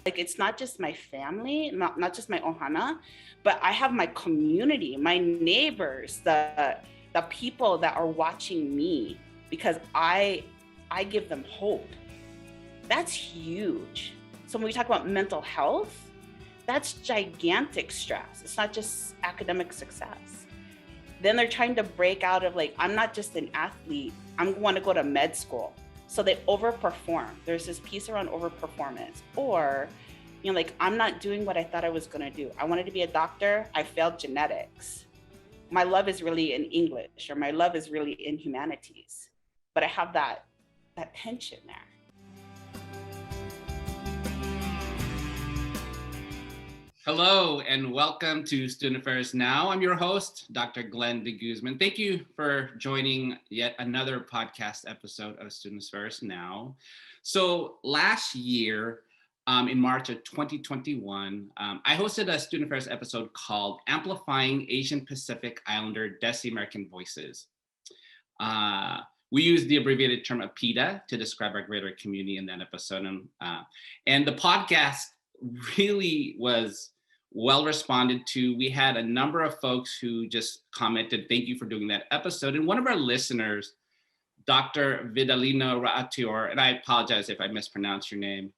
Like, it's not just my family, not just my ohana, but I have my community, my neighbors, the people that are watching me because I give them hope. That's huge. So when we talk about mental health, that's gigantic stress. It's not just academic success. Then they're trying to break out of like, I'm not just an athlete, I want to go to med school. So they overperform. There's this piece around overperformance. Or, like, I'm not doing what I thought I was going to do. I wanted to be a doctor. I failed genetics. My love is really in English, or my love is really in humanities. But I have that tension there. Hello and welcome to Student Affairs Now. I'm your host, Dr. Glenn DeGuzman. Thank you for joining yet another podcast episode of Student Affairs Now. So last year, in March of 2021, I hosted a Student Affairs episode called Amplifying Asian Pacific Islander Des-American Voices. We used the abbreviated term APIDA to describe our greater community in that episode. And the podcast really was well responded to. We had a number of folks who just commented, thank you for doing that episode. And one of our listeners, Dr. Vidalino Raatior, and I apologize if I mispronounce your name,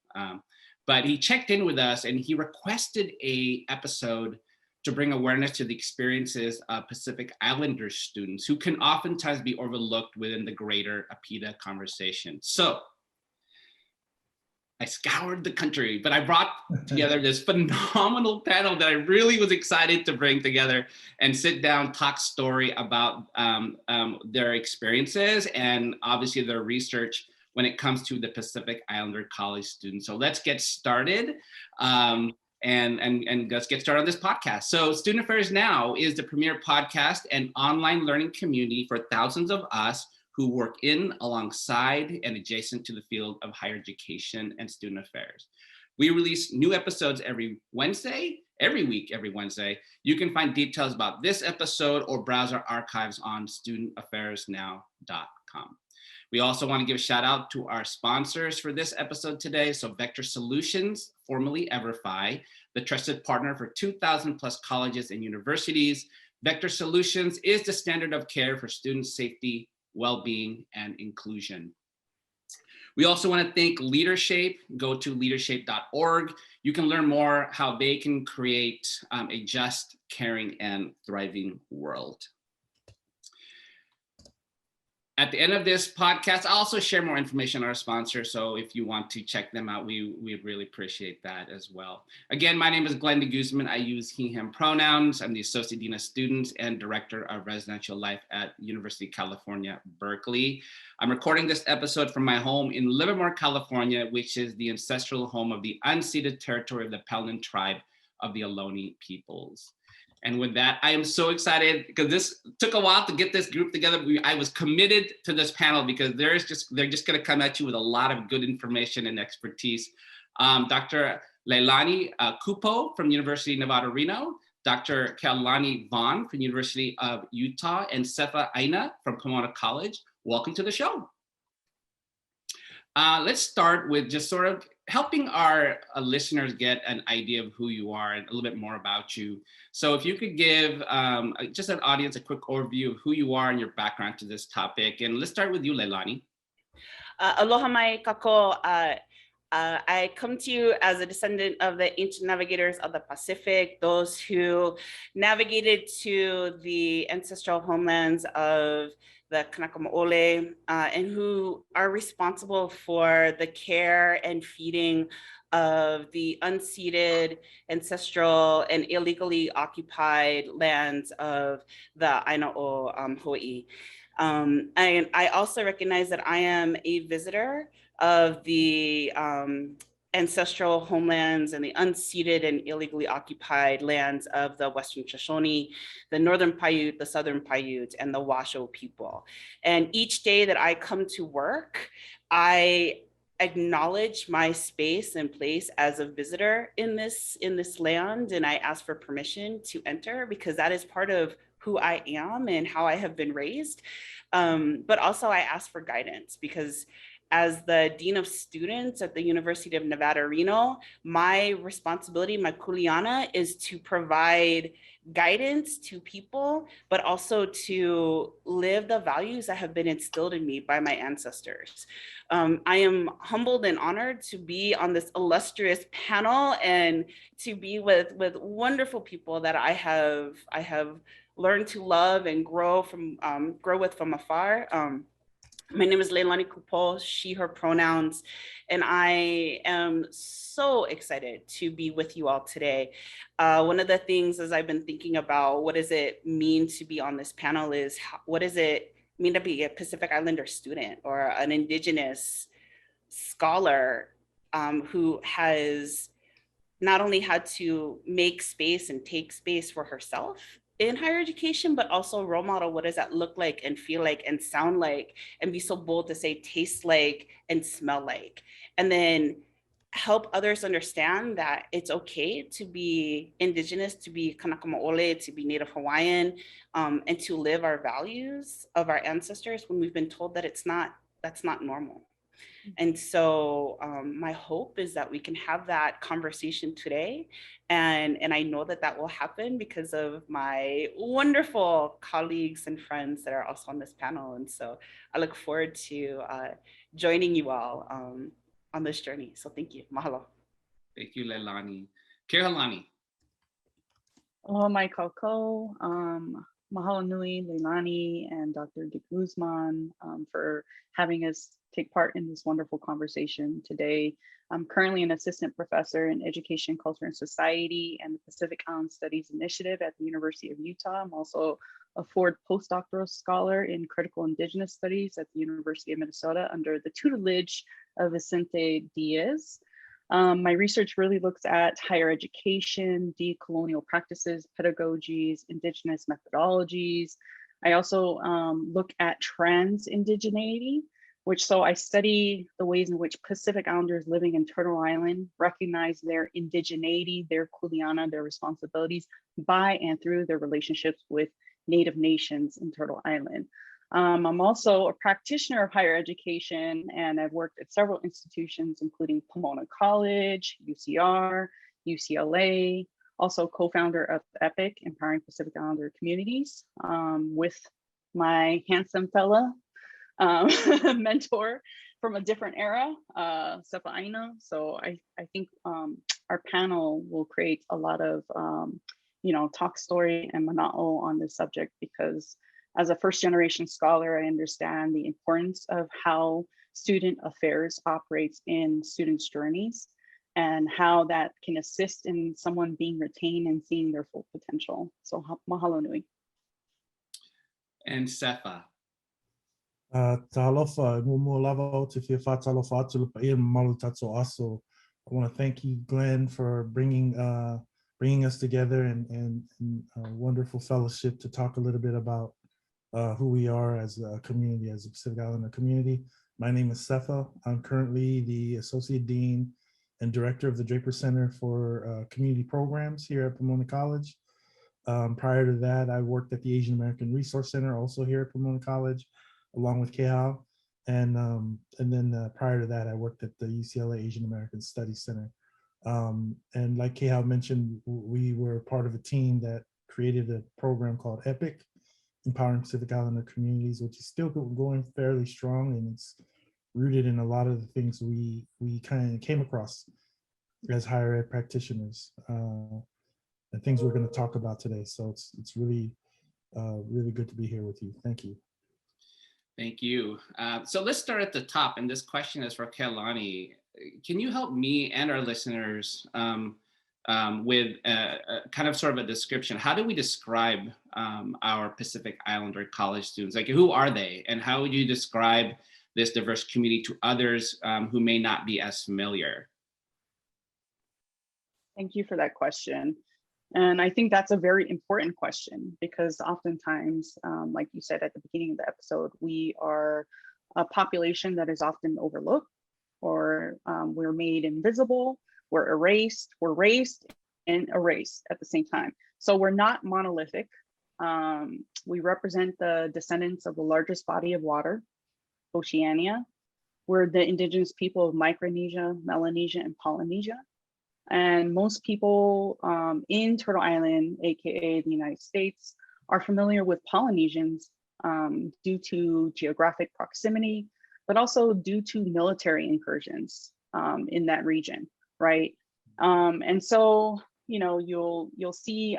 but he checked in with us and he requested an episode to bring awareness to the experiences of Pacific Islander students who can oftentimes be overlooked within the greater APIDA conversation. So I scoured the country, but I brought together this phenomenal panel that I really was excited to bring together and sit down, talk story about their experiences and obviously their research when it comes to the Pacific Islander College students. So let's get started. And let's get started on this podcast. So Student Affairs Now is the premier podcast and online learning community for thousands of us who work in, alongside, and adjacent to the field of higher education and student affairs. We release new episodes every week, every Wednesday. You can find details about this episode or browse our archives on studentaffairsnow.com. We also want to give a shout out to our sponsors for this episode today. So Vector Solutions, formerly Everfi, the trusted partner for 2,000 plus colleges and universities. Vector Solutions is the standard of care for student safety, well-being, and inclusion. We also want to thank Leadershape. Go to leadershape.org. You can learn more how they can create a just, caring, and thriving world. At the end of this podcast, I'll also share more information on our sponsor. So if you want to check them out, we really appreciate that as well. Again, my name is Glenn DeGuzman. I use he, him pronouns. I'm the Associate Dean of Students and Director of Residential Life at University of California, Berkeley. I'm recording this episode from my home in Livermore, California, which is the ancestral home of the unceded territory of the Paladin tribe of the Ohlone peoples. And with that, I am so excited because this took a while to get this group together. I was committed to this panel because they're just going to come at you with a lot of good information and expertise. Dr. Leilani Kupo from University of Nevada, Reno, Dr. Kehaulani Vaughn from University of Utah, and Sefa Aina from Pomona College. Welcome to the show. Let's start with just sort of helping our listeners get an idea of who you are and a little bit more about you. So if you could give just an audience a quick overview of who you are and your background to this topic. And let's start with you, Leilani. Aloha mai kako. I come to you as a descendant of the ancient navigators of the Pacific, those who navigated to the ancestral homelands of the Kanaka Maoli, and who are responsible for the care and feeding of the unceded, ancestral, and illegally occupied lands of the Aina o Hawaii. And I also recognize that I am a visitor of the ancestral homelands and the unceded and illegally occupied lands of the Western Shoshone, the Northern Paiute, the Southern Paiute, and the Washoe people. And each day that I come to work, I acknowledge my space and place as a visitor in this land, and I ask for permission to enter because that is part of who I am and how I have been raised. But also I ask for guidance because as the Dean of Students at the University of Nevada, Reno, my responsibility, my kuleana, is to provide guidance to people, but also to live the values that have been instilled in me by my ancestors. I am humbled and honored to be on this illustrious panel and to be with wonderful people that I have learned to love and grow with from afar. My name is Leilani Kupo, she, her pronouns, and I am so excited to be with you all today. One of the things as I've been thinking about what does it mean to be on this panel is what does it mean to be a Pacific Islander student or an Indigenous scholar who has not only had to make space and take space for herself in higher education, but also role model what does that look like and feel like and sound like, and be so bold to say taste like and smell like. And then help others understand that it's okay to be Indigenous, to be Kanaka Maoli, to be Native Hawaiian, and to live our values of our ancestors when we've been told that that's not normal. And so my hope is that we can have that conversation today. And I know that that will happen because of my wonderful colleagues and friends that are also on this panel. And so I look forward to joining you all on this journey. So thank you. Mahalo. Thank you, Leilani. Kehaulani. Aloha mai kaukou. Mahalo nui, Leilani and Dr. DeGuzman for having us take part in this wonderful conversation today. I'm currently an assistant professor in education, culture, and society and the Pacific Island Studies Initiative at the University of Utah. I'm also a Ford postdoctoral scholar in critical Indigenous studies at the University of Minnesota under the tutelage of Vicente Diaz. My research really looks at higher education, decolonial practices, pedagogies, Indigenous methodologies. I also look at trans-indigeneity, so I study the ways in which Pacific Islanders living in Turtle Island recognize their indigeneity, their kuleana, their responsibilities by and through their relationships with Native nations in Turtle Island. I'm also a practitioner of higher education, and I've worked at several institutions, including Pomona College, UCR, UCLA, also co-founder of EPIC, Empowering Pacific Islander Communities, with my handsome fella mentor from a different era, Sefa Aina. So I think our panel will create a lot of talk story and mana'o on this subject, because as a first generation scholar, I understand the importance of how student affairs operates in students' journeys and how that can assist in someone being retained and seeing their full potential. So mahalo nui. And Sefa. Talofa, lava te whiwha talofa atu lupa ia malu tato aso. I want to thank you, Glenn, for bringing us together and a wonderful fellowship to talk a little bit about who we are as a community, as a Pacific Islander community. My name is Sefa. I'm currently the Associate Dean and Director of the Draper Center for Community Programs here at Pomona College. Prior to that, I worked at the Asian American Resource Center, also here at Pomona College, along with Kehau. And then prior to that, I worked at the UCLA Asian American Studies Center. And like Kehau mentioned, we were part of a team that created a program called EPIC, Empowering Pacific Islander Communities, which is still going fairly strong, and it's rooted in a lot of the things we kind of came across as higher ed practitioners, and things we're going to talk about today. So it's really really good to be here with you. Thank you. Thank you. So let's start at the top, and this question is for Kehaulani. Can you help me and our listeners with kind of sort of a description? How do we describe our Pacific Islander college students? Like, who are they, and how would you describe this diverse community to others who may not be as familiar? Thank you for that question. And I think that's a very important question, because oftentimes, like you said at the beginning of the episode, we are a population that is often overlooked, or we're made invisible, we're erased, we're raised and erased at the same time. So we're not monolithic. We represent the descendants of the largest body of water, Oceania. We're the indigenous people of Micronesia, Melanesia, and Polynesia. And most people in Turtle Island, AKA the United States, are familiar with Polynesians due to geographic proximity, but also due to military incursions in that region, right? And so, you know, you'll see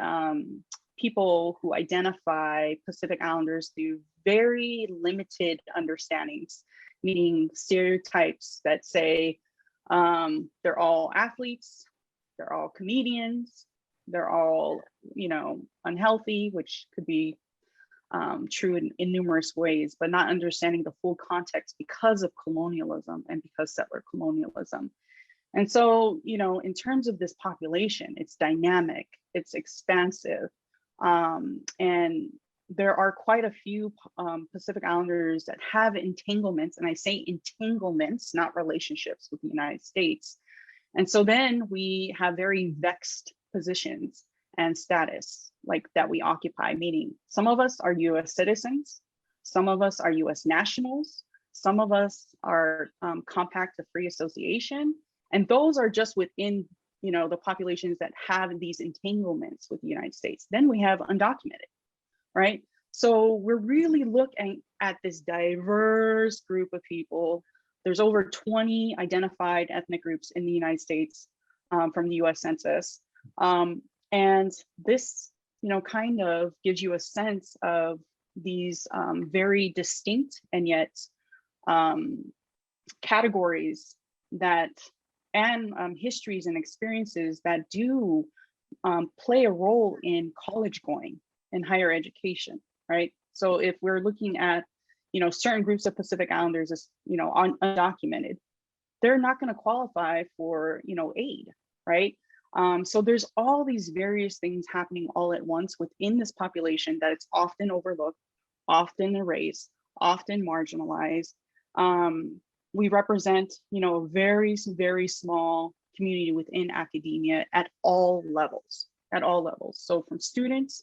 people who identify Pacific Islanders through very limited understandings, meaning stereotypes that say they're all athletes, they're all comedians, they're all, you know, unhealthy, which could be true in numerous ways, but not understanding the full context because of colonialism and because settler colonialism. And so, you know, in terms of this population, it's dynamic, it's expansive, and there are quite a few Pacific Islanders that have entanglements, and I say entanglements, not relationships, with the United States. And so then we have very vexed positions and status like that we occupy, meaning some of us are US citizens, some of us are US nationals, some of us are compact of free association, and those are just within, you know, the populations that have these entanglements with the United States. Then we have undocumented, right? So we're really looking at this diverse group of people. There's over 20 identified ethnic groups in the United States from the US Census. And this, you know, kind of gives you a sense of these very distinct and yet categories that, and histories and experiences that do play a role in college going and higher education, right? So if we're looking at, you know, certain groups of Pacific Islanders as, you know, undocumented, they're not going to qualify for, you know, aid, right? So there's all these various things happening all at once within this population that it's often overlooked, often erased, often marginalized. We represent, you know, a very, very small community within academia at all levels, So from students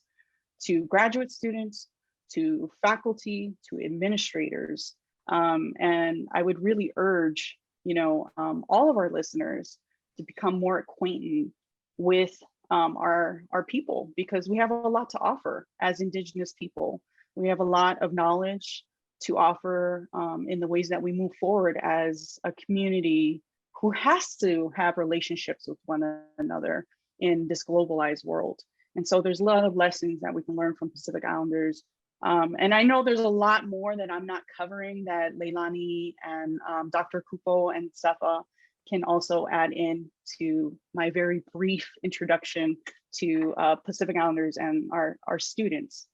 to graduate students, to faculty, to administrators. And I would really urge, you know, all of our listeners to become more acquainted with our people, because we have a lot to offer as Indigenous people. We have a lot of knowledge to offer in the ways that we move forward as a community who has to have relationships with one another in this globalized world. And so there's a lot of lessons that we can learn from Pacific Islanders. And I know there's a lot more that I'm not covering that Leilani and Dr. Kupo and Sefa can also add in to my very brief introduction to Pacific Islanders and our students.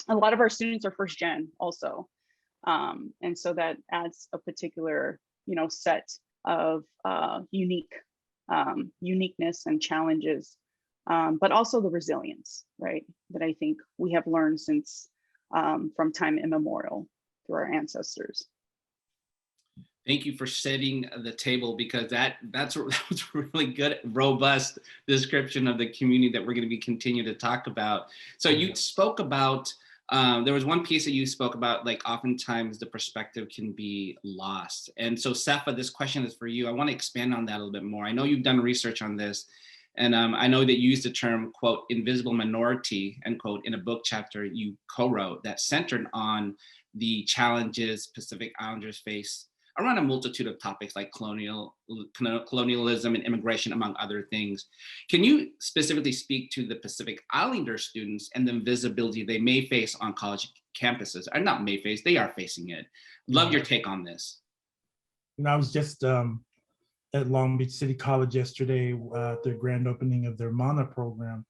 A lot of our students are first gen also. And so that adds a particular, you know, set of uniqueness and challenges, but also the resilience, right, that I think we have learned since from time immemorial through our ancestors. Thank you for setting the table, because that was a really good, robust description of the community that we're going to be continuing to talk about. So you spoke about, there was one piece that you spoke about, like oftentimes the perspective can be lost. And so Sefa, this question is for you. I want to expand on that a little bit more. I know you've done research on this, and I know that you used the term, quote, invisible minority, end quote, in a book chapter you co-wrote that centered on the challenges Pacific Islanders face around a multitude of topics like colonialism and immigration, among other things. Can you specifically speak to the Pacific Islander students and the invisibility they may face on college campuses? Or not may face, they are facing it. Love your take on this. You know, I was just at Long Beach City College yesterday at their grand opening of their MANA program,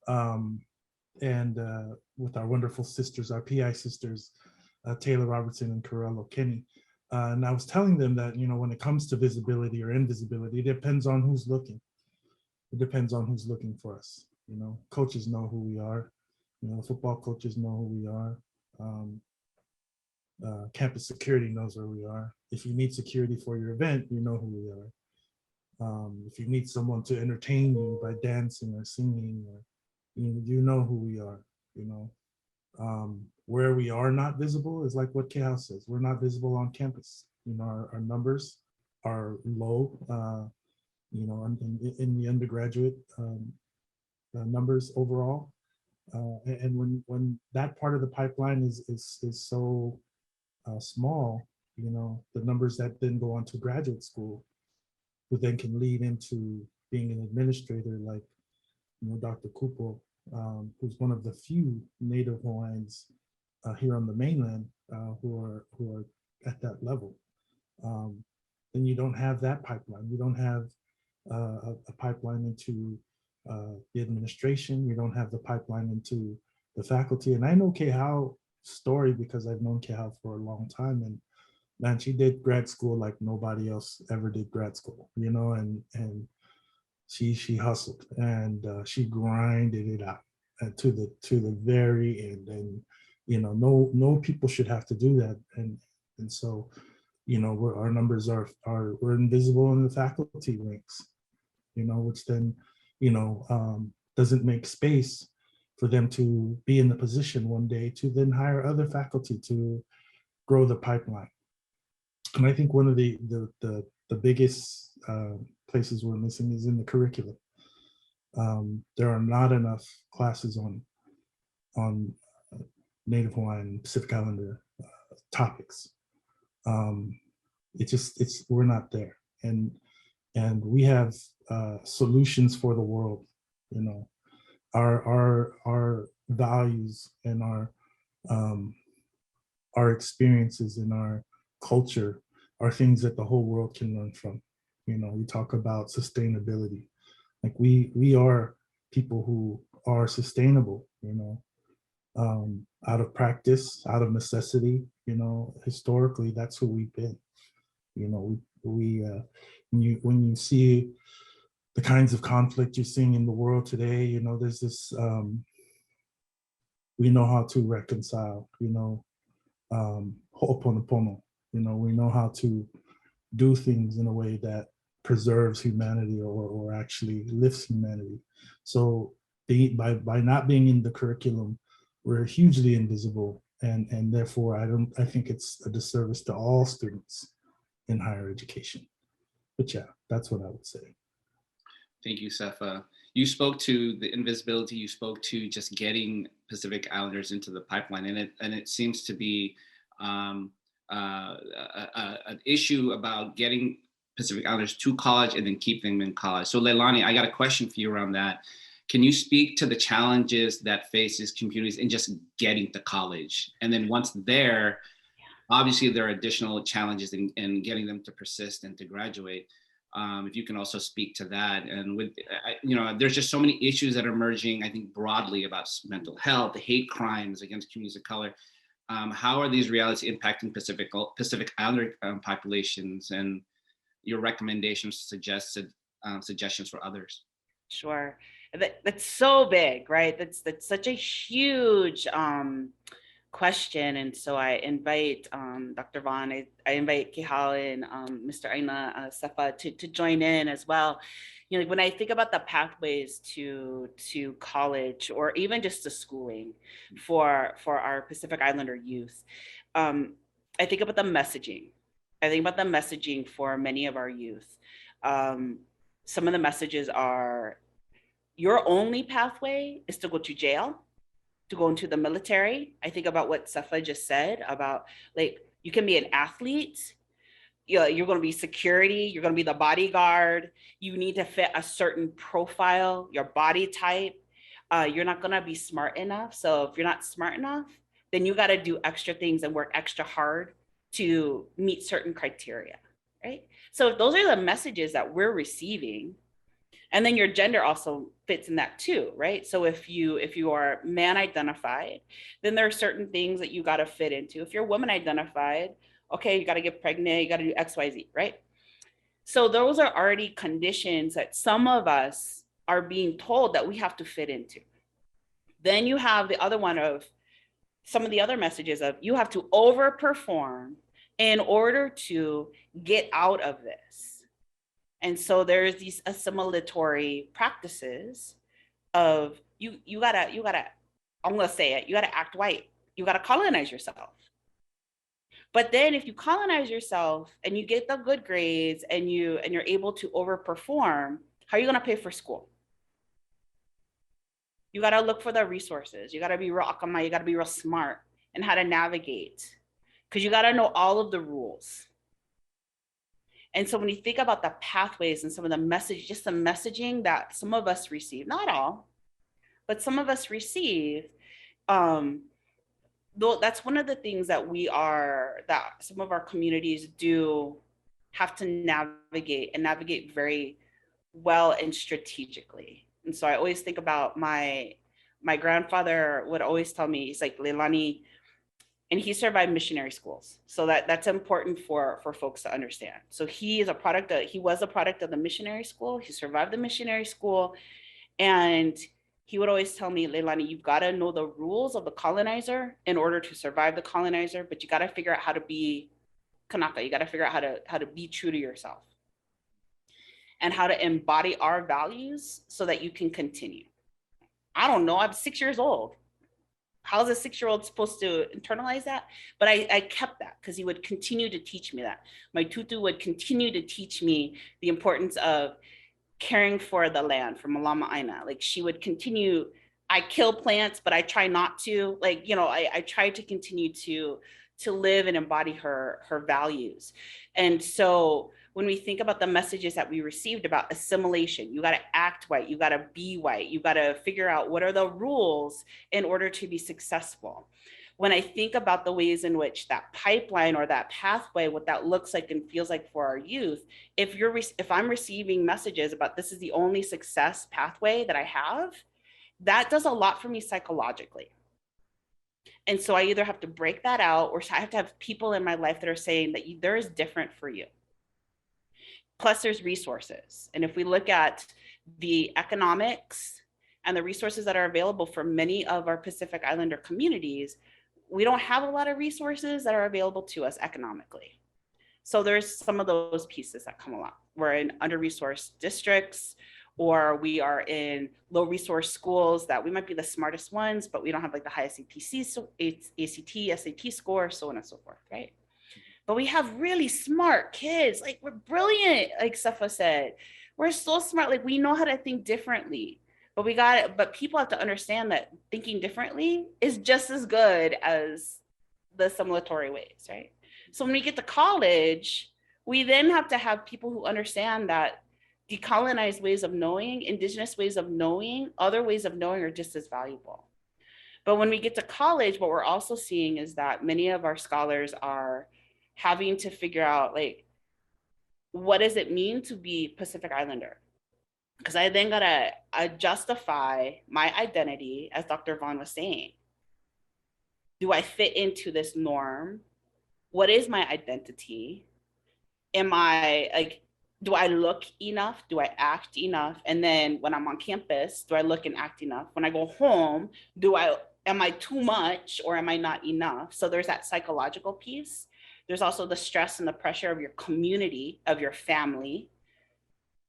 and with our wonderful sisters, our PI sisters, Taylor Robertson and Corello Kenny. And I was telling them that, you know, when it comes to visibility or invisibility, it depends on who's looking. It depends on who's looking for us. You know, coaches know who we are. You know, football coaches know who we are. Campus security knows where we are. If you need security for your event, you know who we are. If you need someone to entertain you by dancing or singing, or, you know who we are. you know. Where we are not visible is like what Kehal says, we're not visible on campus. You know, our numbers are low, you know, in the undergraduate numbers overall. And when that part of the pipeline is so small, you know, the numbers that then go on to graduate school, who then can lead into being an administrator like, you know, Dr. Kupo, who's one of the few Native Hawaiians here on the mainland who are at that level. Then you don't have that pipeline. You don't have a pipeline into the administration. You don't have the pipeline into the faculty. And I know Kehal's story because I've known Kehal for a long time. And man, she did grad school like nobody else ever did grad school, you know, and she hustled and she grinded it out to the very end. And you know, no people should have to do that. And so, you know, our numbers are we're invisible in the faculty ranks, you know, which then, you know, doesn't make space for them to be in the position one day to then hire other faculty to grow the pipeline. And I think one of the biggest places we're missing is in the curriculum. There are not enough classes on Native Hawaiian Pacific Islander topics. We're not there, and we have solutions for the world. You know, our values and our experiences and our culture are things that the whole world can learn from. You know, we talk about sustainability, like we are people who are sustainable, you know, out of practice, out of necessity. You know, historically, that's who we've been. You know, we when you see the kinds of conflict you're seeing in the world today, you know, there's this, we know how to reconcile, you know, ho'oponopono, you know, we know how to do things in a way that preserves humanity or actually lifts humanity. So by not being in the curriculum, we're hugely invisible, and therefore I think it's a disservice to all students in higher education. But yeah, that's what I would say. Thank you, Sefa. You spoke to the invisibility. You spoke to just getting Pacific Islanders into the pipeline, and it seems to be an issue about getting Pacific Islanders to college and then keep them in college. So Leilani, I got a question for you around that. Can you speak to the challenges that faces communities in just getting to college? And then once there, obviously there are additional challenges in getting them to persist and to graduate. If you can also speak to that. And with, you know, there's just so many issues that are emerging, I think, broadly about mental health, hate crimes against communities of color. How are these realities impacting Pacific Islander populations, and your recommendations, suggestions for others? Sure. That's so big, right? That's such a huge question. And so I invite Dr. Vaughn, I invite Kehal and Mr. Aina, Sefa to join in as well. You know, when I think about the pathways to college or even just to schooling for our Pacific Islander youth, I think about the messaging. I think about the messaging for many of our youth. Some of the messages are, your only pathway is to go to jail, to go into the military. I think about what Sefa just said about, like, you can be an athlete, you're going to be security, you're going to be the bodyguard, you need to fit a certain profile, your body type. You're not going to be smart enough. So if you're not smart enough, then you got to do extra things and work extra hard to meet certain criteria, right? So those are the messages that we're receiving. And then your gender also fits in that too, right? So if you are man identified, then there are certain things that you got to fit into. If you're woman identified, okay, you got to get pregnant, you got to do X, Y, Z, right? So those are already conditions that some of us are being told that we have to fit into. Then you have the other one of some of the other messages of, you have to overperform in order to get out of this. And so there's these assimilatory practices of you gotta I'm gonna say it, you gotta act white. You gotta colonize yourself. But then if you colonize yourself and you get the good grades and you're able to overperform, how are you gonna pay for school? You gotta look for the resources. You gotta be real akama, you gotta be real smart and how to navigate. Because you gotta know all of the rules. And so when you think about the pathways and some of the message, just the messaging that some of us receive, not all, but some of us receive, though that's one of the things that that some of our communities do have to navigate and navigate very well and strategically. And so I always think about my grandfather would always tell me, he's like, Leilani, and he survived missionary schools. So that's important for folks to understand. So he was a product of the missionary school. He survived the missionary school. And he would always tell me, Leilani, you've got to know the rules of the colonizer in order to survive the colonizer, but you got to figure out how to be Kanaka. You got to figure out how to be true to yourself and how to embody our values so that you can continue. I don't know. I'm 6 years old. How's a 6-year-old supposed to internalize that? But I kept that because he would continue to teach me that. My tutu would continue to teach me the importance of caring for the land, for Sefa Aina. Like she would continue, I kill plants, but I try not to. Like, I try to continue to live and embody her values. And so when we think about the messages that we received about assimilation, you got to act white, you got to be white, you got to figure out what are the rules in order to be successful. When I think about the ways in which that pipeline or that pathway, what that looks like and feels like for our youth, if I'm receiving messages about this is the only success pathway that I have, that does a lot for me psychologically. And so I either have to break that out or I have to have people in my life that are saying that there is different for you. Plus there's resources. And if we look at the economics and the resources that are available for many of our Pacific Islander communities, we don't have a lot of resources that are available to us economically. So there's some of those pieces that come along. We're in under-resourced districts, or we are in low resource schools that we might be the smartest ones, but we don't have like the highest ACT, SAT score, so on and so forth, right? But we have really smart kids, like we're brilliant, like Sefa said. We're so smart, like we know how to think differently. But people have to understand that thinking differently is just as good as the assimilatory ways, right? So when we get to college, we then have to have people who understand that decolonized ways of knowing, indigenous ways of knowing, other ways of knowing are just as valuable. But when we get to college, what we're also seeing is that many of our scholars are having to figure out, like, what does it mean to be Pacific Islander? Because I then gotta justify my identity, as Dr. Vaughn was saying. Do I fit into this norm? What is my identity? Am I like, do I look enough? Do I act enough? And then when I'm on campus, do I look and act enough? When I go home, am I too much or am I not enough? So there's that psychological piece. There's also the stress and the pressure of your community, of your family.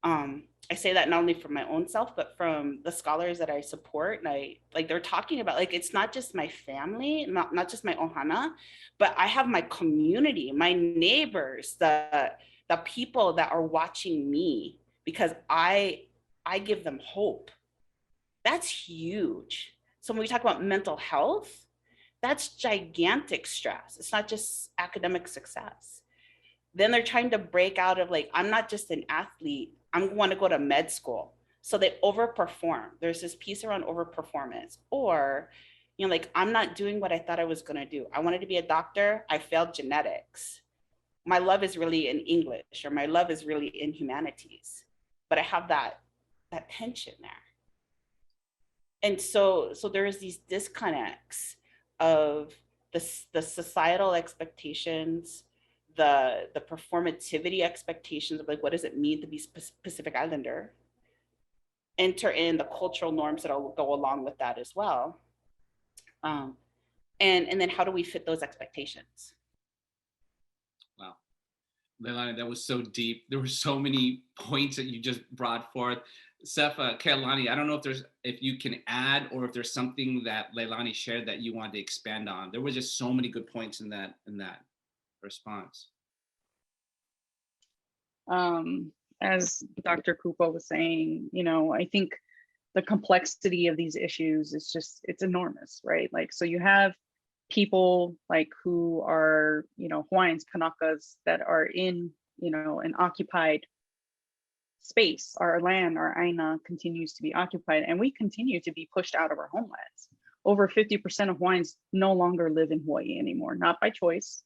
I say that not only for my own self, but from the scholars that I support. And they're talking about, like, it's not just my family, not just my ohana, but I have my community, my neighbors, the people that are watching me because I give them hope. That's huge. So when we talk about mental health, that's gigantic stress. It's not just academic success. Then they're trying to break out of, like, I'm not just an athlete, I'm going to go to med school. So they overperform. There's this piece around overperformance. Or, like, I'm not doing what I thought I was going to do. I wanted to be a doctor. I failed genetics. My love is really in English, or my love is really in humanities. But I have that tension there. And so there's these disconnects of the societal expectations, the performativity expectations of, like, what does it mean to be Pacific Islander? Enter in the cultural norms that'll go along with that as well. And then how do we fit those expectations? Wow. Leilani, that was so deep. There were so many points that you just brought forth. Sefa, Kehaulani, I don't know if you can add or if there's something that Leilani shared that you wanted to expand on. There were just so many good points in that response. As Dr. Kupo was saying, I think the complexity of these issues is it's enormous, right? Like, so you have people like who are, Hawaiians, Kanakas that are in, an occupied space. Our land, our Aina continues to be occupied, and we continue to be pushed out of our homelands. Over 50% of Hawaiians no longer live in Hawaii anymore, not by choice.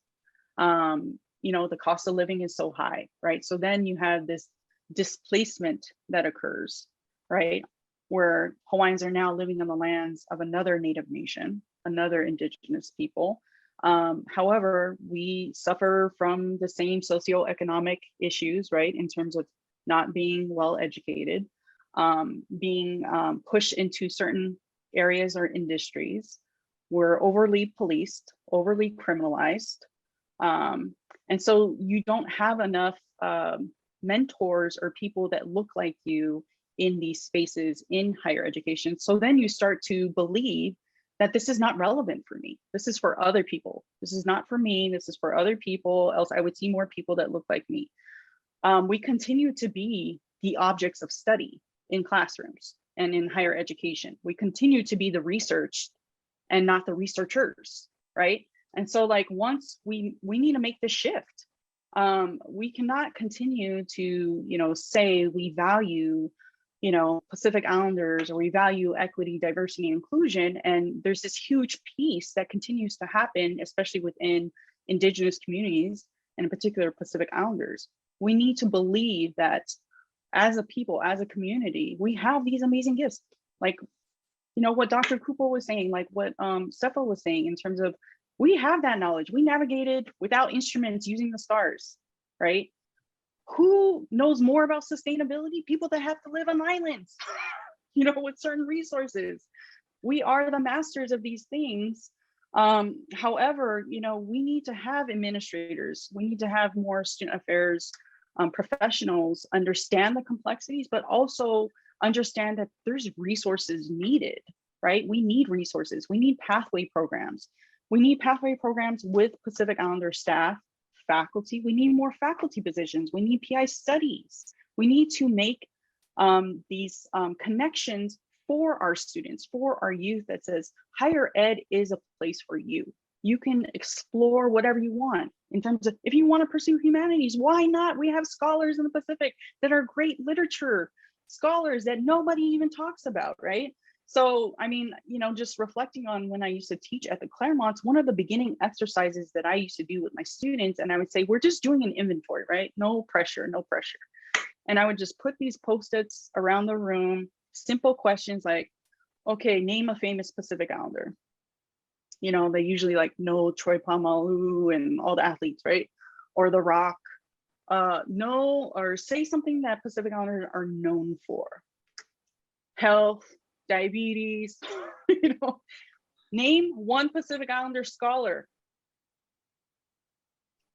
The cost of living is so high, right? So then you have this displacement that occurs, right? Where Hawaiians are now living on the lands of another Native nation, another indigenous people. However, we suffer from the same socioeconomic issues, right? In terms of not being well educated, being pushed into certain areas or industries. We're overly policed, overly criminalized. And so you don't have enough mentors or people that look like you in these spaces in higher education. So then you start to believe that this is not relevant for me. This is for other people. This is not for me. This is for other people. Else I would see more people that look like me. We continue to be the objects of study in classrooms and in higher education. We continue to be the research and not the researchers, right? And so like once we need to make this shift. We cannot continue to, say we value, Pacific Islanders, or we value equity, diversity, and inclusion. And there's this huge piece that continues to happen, especially within indigenous communities, and in particular Pacific Islanders. We need to believe that as a people, as a community, we have these amazing gifts. Like, what Dr. Kupo was saying, like what Sefa was saying in terms of, we have that knowledge. We navigated without instruments using the stars, right? Who knows more about sustainability? People that have to live on islands, with certain resources. We are the masters of these things. However, we need to have administrators. We need to have more student affairs professionals understand the complexities, but also understand that there's resources needed, right? We need resources. We need pathway programs. We need pathway programs with Pacific Islander staff, faculty. We need more faculty positions. We need PI studies. We need to make these connections for our students, for our youth, that says higher ed is a place for you. You can explore whatever you want in terms of, if you want to pursue humanities, why not? We have scholars in the Pacific that are great literature scholars that nobody even talks about, right? So, I mean, just reflecting on when I used to teach at the Claremonts, one of the beginning exercises that I used to do with my students, and I would say, we're just doing an inventory, right? No pressure, no pressure. And I would just put these Post-its around the room, simple questions like, okay, name a famous Pacific Islander. They usually know Troy Polamalu and all the athletes, right? Or The Rock. No, or say something that Pacific Islanders are known for. Health, diabetes, name one Pacific Islander scholar.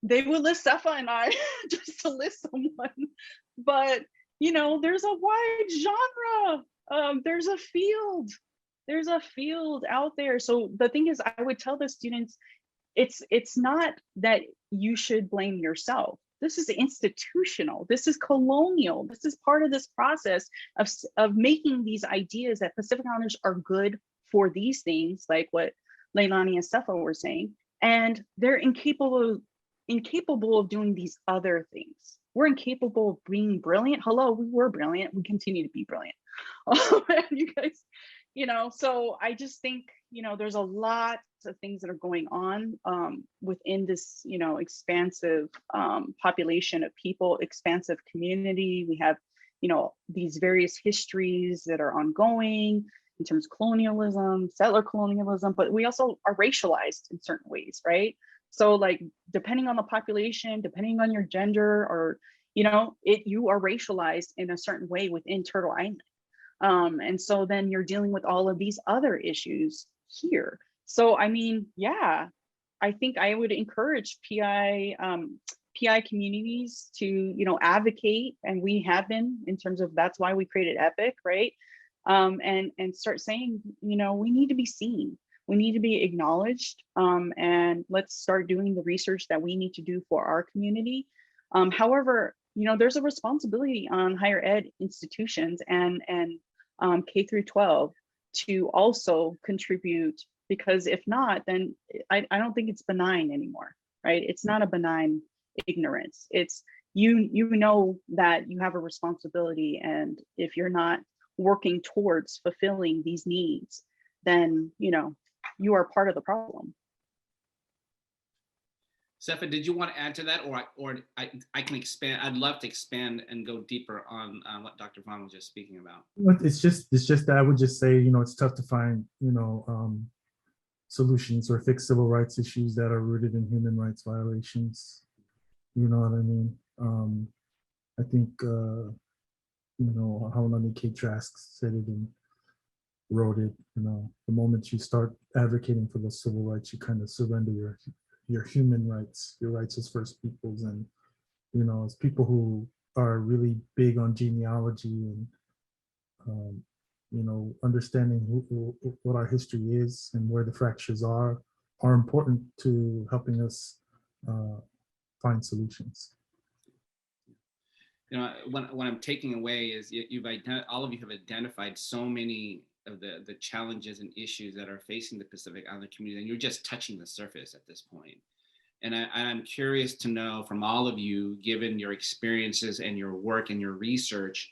They would list Sefa and I just to list someone. But, there's a wide genre. There's a field. There's a field out there. So the thing is, I would tell the students, it's not that you should blame yourself. This is institutional. This is colonial. This is part of this process of making these ideas that Pacific Islanders are good for these things, like what Leilani and Sefa were saying, and they're incapable of doing these other things. We're incapable of being brilliant. Hello, we were brilliant. We continue to be brilliant. You guys, so I just think, there's a lot of things that are going on within this, expansive population of people, expansive community. We have, these various histories that are ongoing in terms of colonialism, settler colonialism, but we also are racialized in certain ways, right? So depending on the population, depending on your gender, or, you are racialized in a certain way within Turtle Island. And so then you're dealing with all of these other issues here. So, I mean, yeah, I think I would encourage PI PI communities to, you know, advocate, and we have been, in terms of, that's why we created EPIC, right? And start saying, you know, we need to be seen, we need to be acknowledged, and let's start doing the research that we need to do for our community. However, you know, there's a responsibility on higher ed institutions and K through 12 to also contribute, because if not, then I don't think it's benign anymore, right? It's not a benign ignorance. It's, you know that you have a responsibility, and if you're not working towards fulfilling these needs, then, you know, you are part of the problem. Sefa, did you want to add to that, or I can expand? I'd love to expand and go deeper on what Dr. Vaughn was just speaking about. It's just that I would just say, you know, it's tough to find, you know, solutions or fix civil rights issues that are rooted in human rights violations. You know what I mean? I think, you know, Kehaulani K. Trask said it and wrote it, you know, the moment you start advocating for the civil rights, you kind of surrender your human rights, your rights as First Peoples. And, you know, as people who are really big on genealogy and, you know, understanding what our history is and where the fractures are important to helping us find solutions. You know, what I'm taking away is all of you have identified so many of the challenges and issues that are facing the Pacific Islander community, and you're just touching the surface at this point. And I'm curious to know from all of you, given your experiences and your work and your research,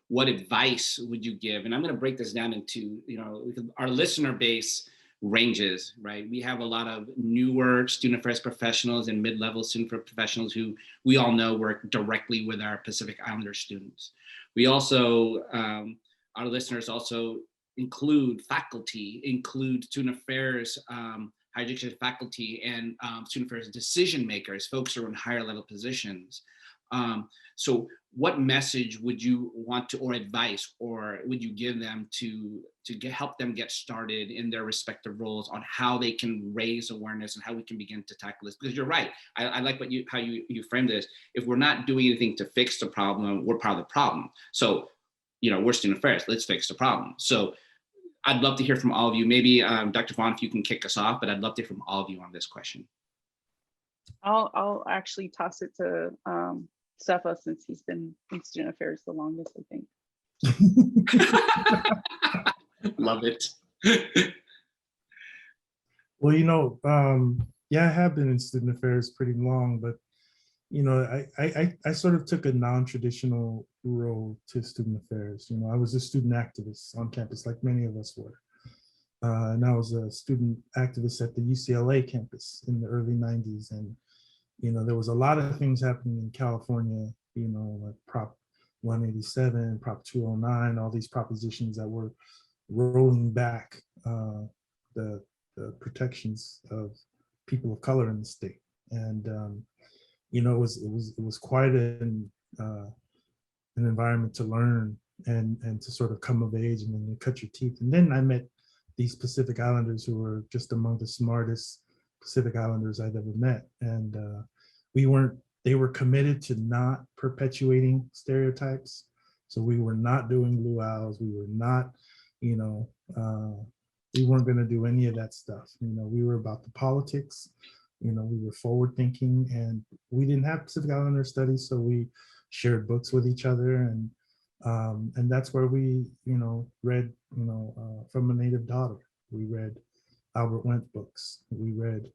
what advice would you give? And I'm going to break this down into, you know, our listener base ranges, right? We have a lot of newer student affairs professionals and mid-level student affairs professionals who we all know work directly with our Pacific Islander students. We also, our listeners also include faculty, include student affairs, higher education faculty, and student affairs decision makers, folks who are in higher level positions. So what message would you want to, or advice, or would you give them to help them get started in their respective roles on how they can raise awareness and how we can begin to tackle this? Because you're right. I like how you framed this. If we're not doing anything to fix the problem, we're part of the problem. So, you know, we're student affairs, let's fix the problem. So I'd love to hear from all of you. Maybe Dr. Vaughn, if you can kick us off, but I'd love to hear from all of you on this question. I'll actually toss it to Sefa, since he's been in student affairs the longest, I think. Love it. Well, you know, yeah, I have been in student affairs pretty long, but, you know, I sort of took a non-traditional role to student affairs. You know, I was a student activist on campus, like many of us were. And I was a student activist at the UCLA campus in the early 90s. And, you know, there was a lot of things happening in California, you know, like Prop 187, Prop 209, all these propositions that were rolling back the protections of people of color in the state. And, you know, it was quite an environment to learn and to sort of come of age, and then you cut your teeth. And then I met these Pacific Islanders who were just among the smartest Pacific Islanders I've ever met. And they were committed to not perpetuating stereotypes. So we were not doing luau's, we were not, you know, we weren't going to do any of that stuff. You know, we were about the politics, you know, we were forward thinking, and we didn't have Pacific Islander studies. So we shared books with each other, and that's where we, you know, read, you know, From a Native Daughter. We read Albert Wendt books. We read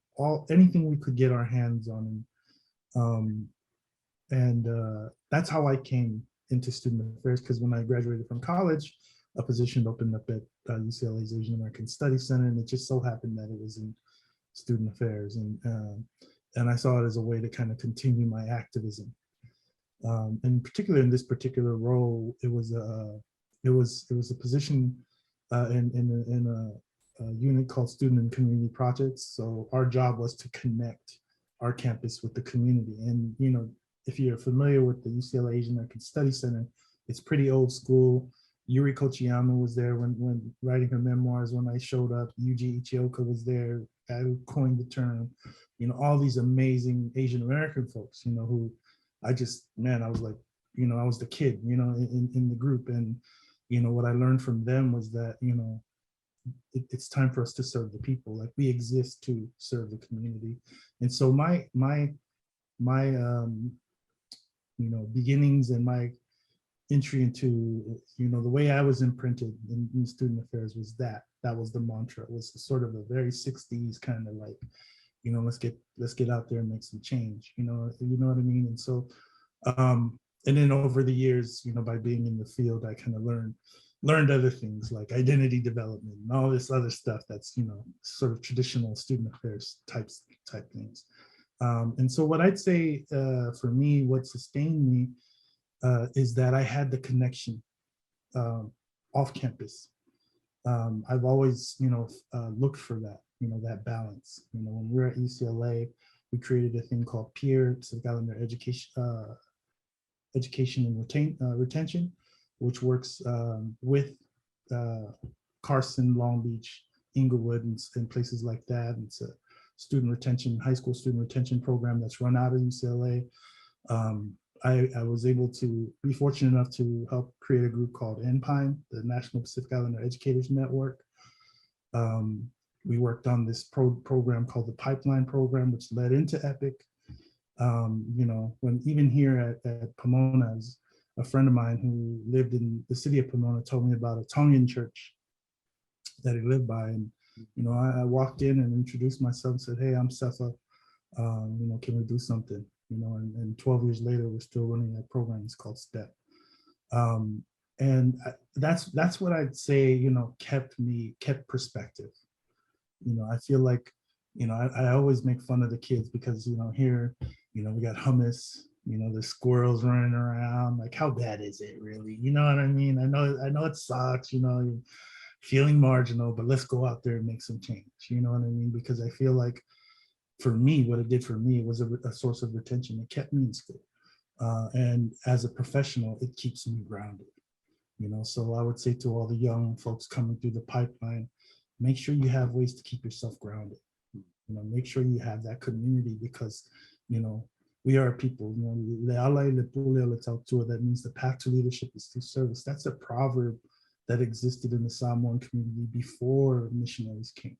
anything we could get our hands on. That's how I came into student affairs, because when I graduated from college, a position opened up at UCLA's Asian American Studies Center, and it just so happened that it was in student affairs, and I saw it as a way to kind of continue my activism. And particularly in this particular role, it was a position in a unit called Student and Community Projects. So our job was to connect our campus with the community. And, you know, if you're familiar with the UCLA Asian American Studies Center, it's pretty old school. Yuri Kochiyama was there when writing her memoirs when I showed up. Yuji Ichioka was there guy who coined the term, all these amazing Asian American folks, who I just, man, I was like, I was the kid, in the group. And, what I learned from them was that, it's time for us to serve the people. Like, we exist to serve the community. And so my beginnings and my entry into, the way I was imprinted in student affairs was that was the mantra. It was sort of a very 60s kind of like, let's get out there and make some change, you know what I mean? And so, and then over the years, by being in the field, I kind of learned other things like identity development and all this other stuff that's, sort of traditional student affairs type things. And so what I'd say for me, what sustained me is that I had the connection off campus. I've always, looked for that, that balance. When we were at UCLA, we created a thing called peer Pacific Islander education and retention, which works with Carson, Long Beach, Inglewood, and places like that. It's a high school student retention program that's run out of UCLA. I was able to be fortunate enough to help create a group called NPINE, the National Pacific Islander Educators Network. We worked on this program called the Pipeline Program, which led into EPIC. When even here at Pomona, a friend of mine who lived in the city of Pomona told me about a Tongan church that he lived by. And, I walked in and introduced myself and said, hey, I'm Sefa. Can we do something? And 12 years later, we're still running that program. It's called STEP. And that's what I'd say, kept perspective. I feel like, I always make fun of the kids because, here, we got hummus, there's squirrels running around. Like, how bad is it really? You know what I mean? I know it sucks, you're feeling marginal, but let's go out there and make some change. You know what I mean? Because I feel like for me, what it did for me was a source of retention. It kept me in school. And as a professional, it keeps me grounded. So I would say to all the young folks coming through the pipeline, make sure you have ways to keep yourself grounded. Make sure you have that community because, we are people, that means the path to leadership is through service. That's a proverb that existed in the Samoan community before missionaries came.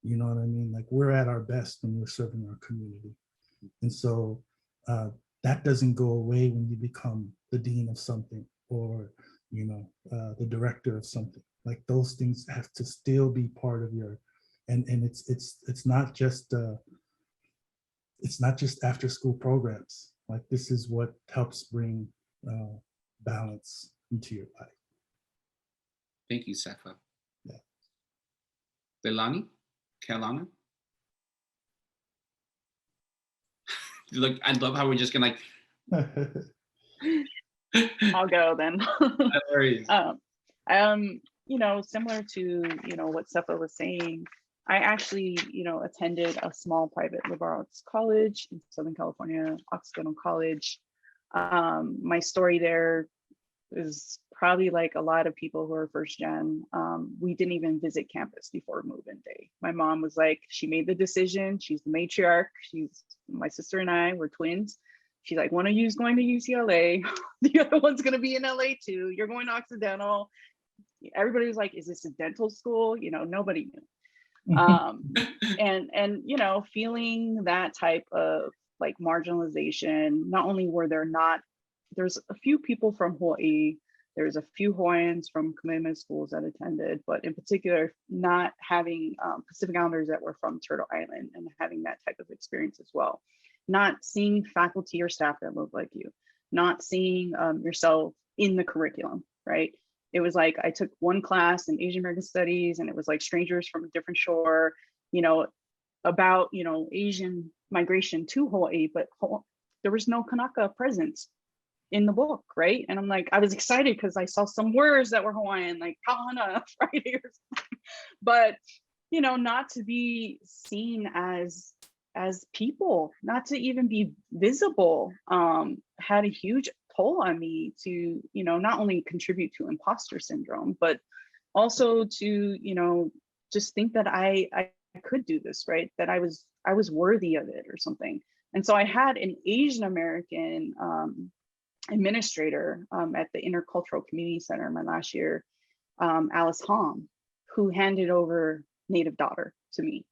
You know what I mean? Like, we're at our best when we're serving our community. And so that doesn't go away when you become the dean of something or, the director of something. Like, those things have to still be part of your, and it's not just after school programs. Like, this is what helps bring balance into your life. Thank you, Sefa. Yeah. Leilani, Kehaulani. Look, I love how we're just gonna I'll go then. No worries. Similar to, what Sefa was saying, I actually, attended a small private liberal arts college in Southern California, Occidental College. My story there is probably like a lot of people who are first gen. We didn't even visit campus before move-in day. My mom was like, she made the decision. She's the matriarch. My sister and I were twins. She's like, one of you's going to UCLA. The other one's going to be in LA too. You're going to Occidental. Everybody was like, is this a dental school? Nobody knew. And feeling that type of like marginalization. Not only were there's a few people from Hawaii, there's a few Hawaiians from Kamehameha schools that attended, but in particular, not having Pacific Islanders that were from Turtle Island and having that type of experience as well. Not seeing faculty or staff that look like you, not seeing yourself in the curriculum, right? It was like, I took one class in Asian American Studies and it was like strangers from a different shore, about, Asian migration to Hawaii, but there was no Kanaka presence in the book, right? And I'm like, I was excited because I saw some words that were Hawaiian, like kahana, Friday or something. But, not to be seen as people, not to even be visible, had a huge toll on me to, not only contribute to imposter syndrome, but also to, just think that I could do this, right? That I was worthy of it or something. And so I had an Asian American administrator at the Intercultural Community Center my last year, Alice Hom, who handed over Native Daughter to me.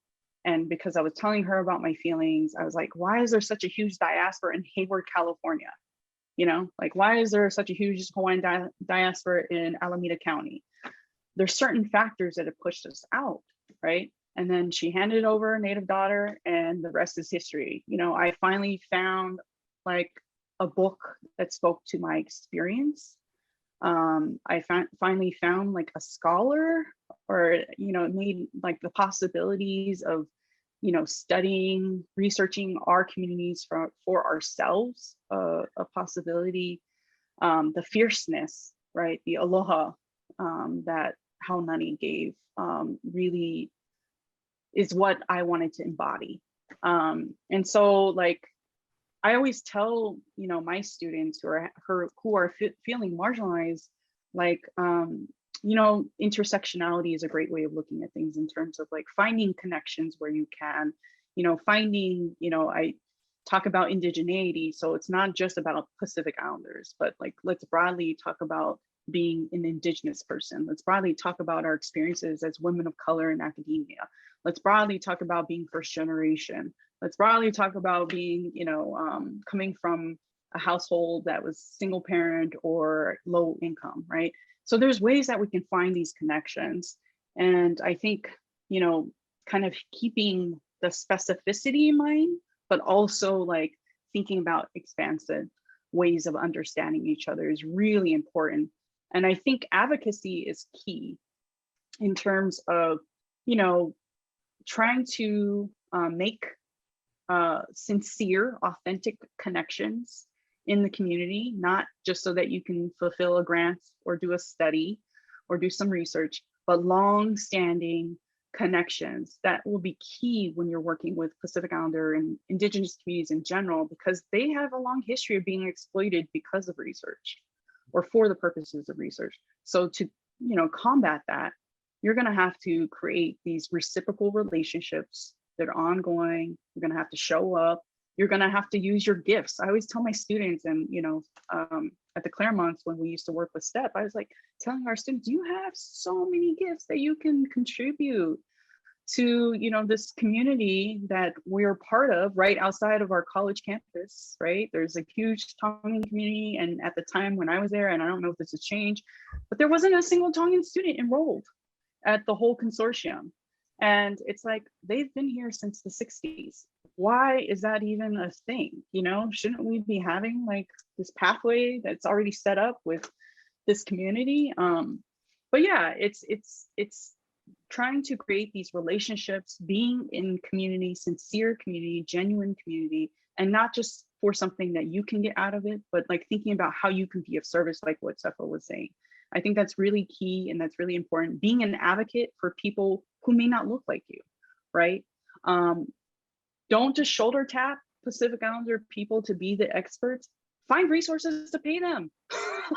And because I was telling her about my feelings, I was like, why is there such a huge diaspora in Hayward, California? You know, like, why is there such a huge Hawaiian diaspora in Alameda County? There's certain factors that have pushed us out, right? And then she handed over Native Daughter, and the rest is history. You know, I finally found like a book that spoke to my experience. I finally found like a scholar, or, you know, it made like the possibilities of, you know, studying, researching our communities for ourselves, a possibility. The fierceness, right? The aloha that Haunani gave really is what I wanted to embody. And so, like, I always tell, you know, my students who are feeling marginalized, like, you know, intersectionality is a great way of looking at things in terms of like finding connections where you can, you know, finding, you know, I talk about indigeneity. So it's not just about Pacific Islanders, but like, let's broadly talk about being an Indigenous person. Let's broadly talk about our experiences as women of color in academia. Let's broadly talk about being first generation. Let's broadly talk about being, you know, coming from a household that was single parent or low income, right? So there's ways that we can find these connections. And I think, you know, kind of keeping the specificity in mind, but also like thinking about expansive ways of understanding each other is really important. And I think advocacy is key in terms of, you know, trying to make sincere, authentic connections in the community, not just so that you can fulfill a grant or do a study or do some research, but long-standing connections that will be key when you're working with Pacific Islander and Indigenous communities in general, because they have a long history of being exploited because of research or for the purposes of research. So to, you know, combat that, you're going to have to create these reciprocal relationships that are ongoing. You're going to have to show up. You're going to have to use your gifts. I always tell my students, and, you know, at the Claremonts, when we used to work with STEP, I was like telling our students, you have so many gifts that you can contribute to, you know, this community that we're part of right outside of our college campus, right? There's a huge Tongan community. And at the time when I was there, and I don't know if this has changed, but there wasn't a single Tongan student enrolled at the whole consortium. And it's like, they've been here since the 60s. Why is that even a thing? You know, shouldn't we be having like this pathway that's already set up with this community? But yeah, it's trying to create these relationships, being in community, sincere community, genuine community, and not just for something that you can get out of it, but like thinking about how you can be of service, like what Sefa was saying. I think that's really key, and that's really important. Being an advocate for people who may not look like you, right? Don't just shoulder tap Pacific Islander people to be the experts. Find resources to pay them.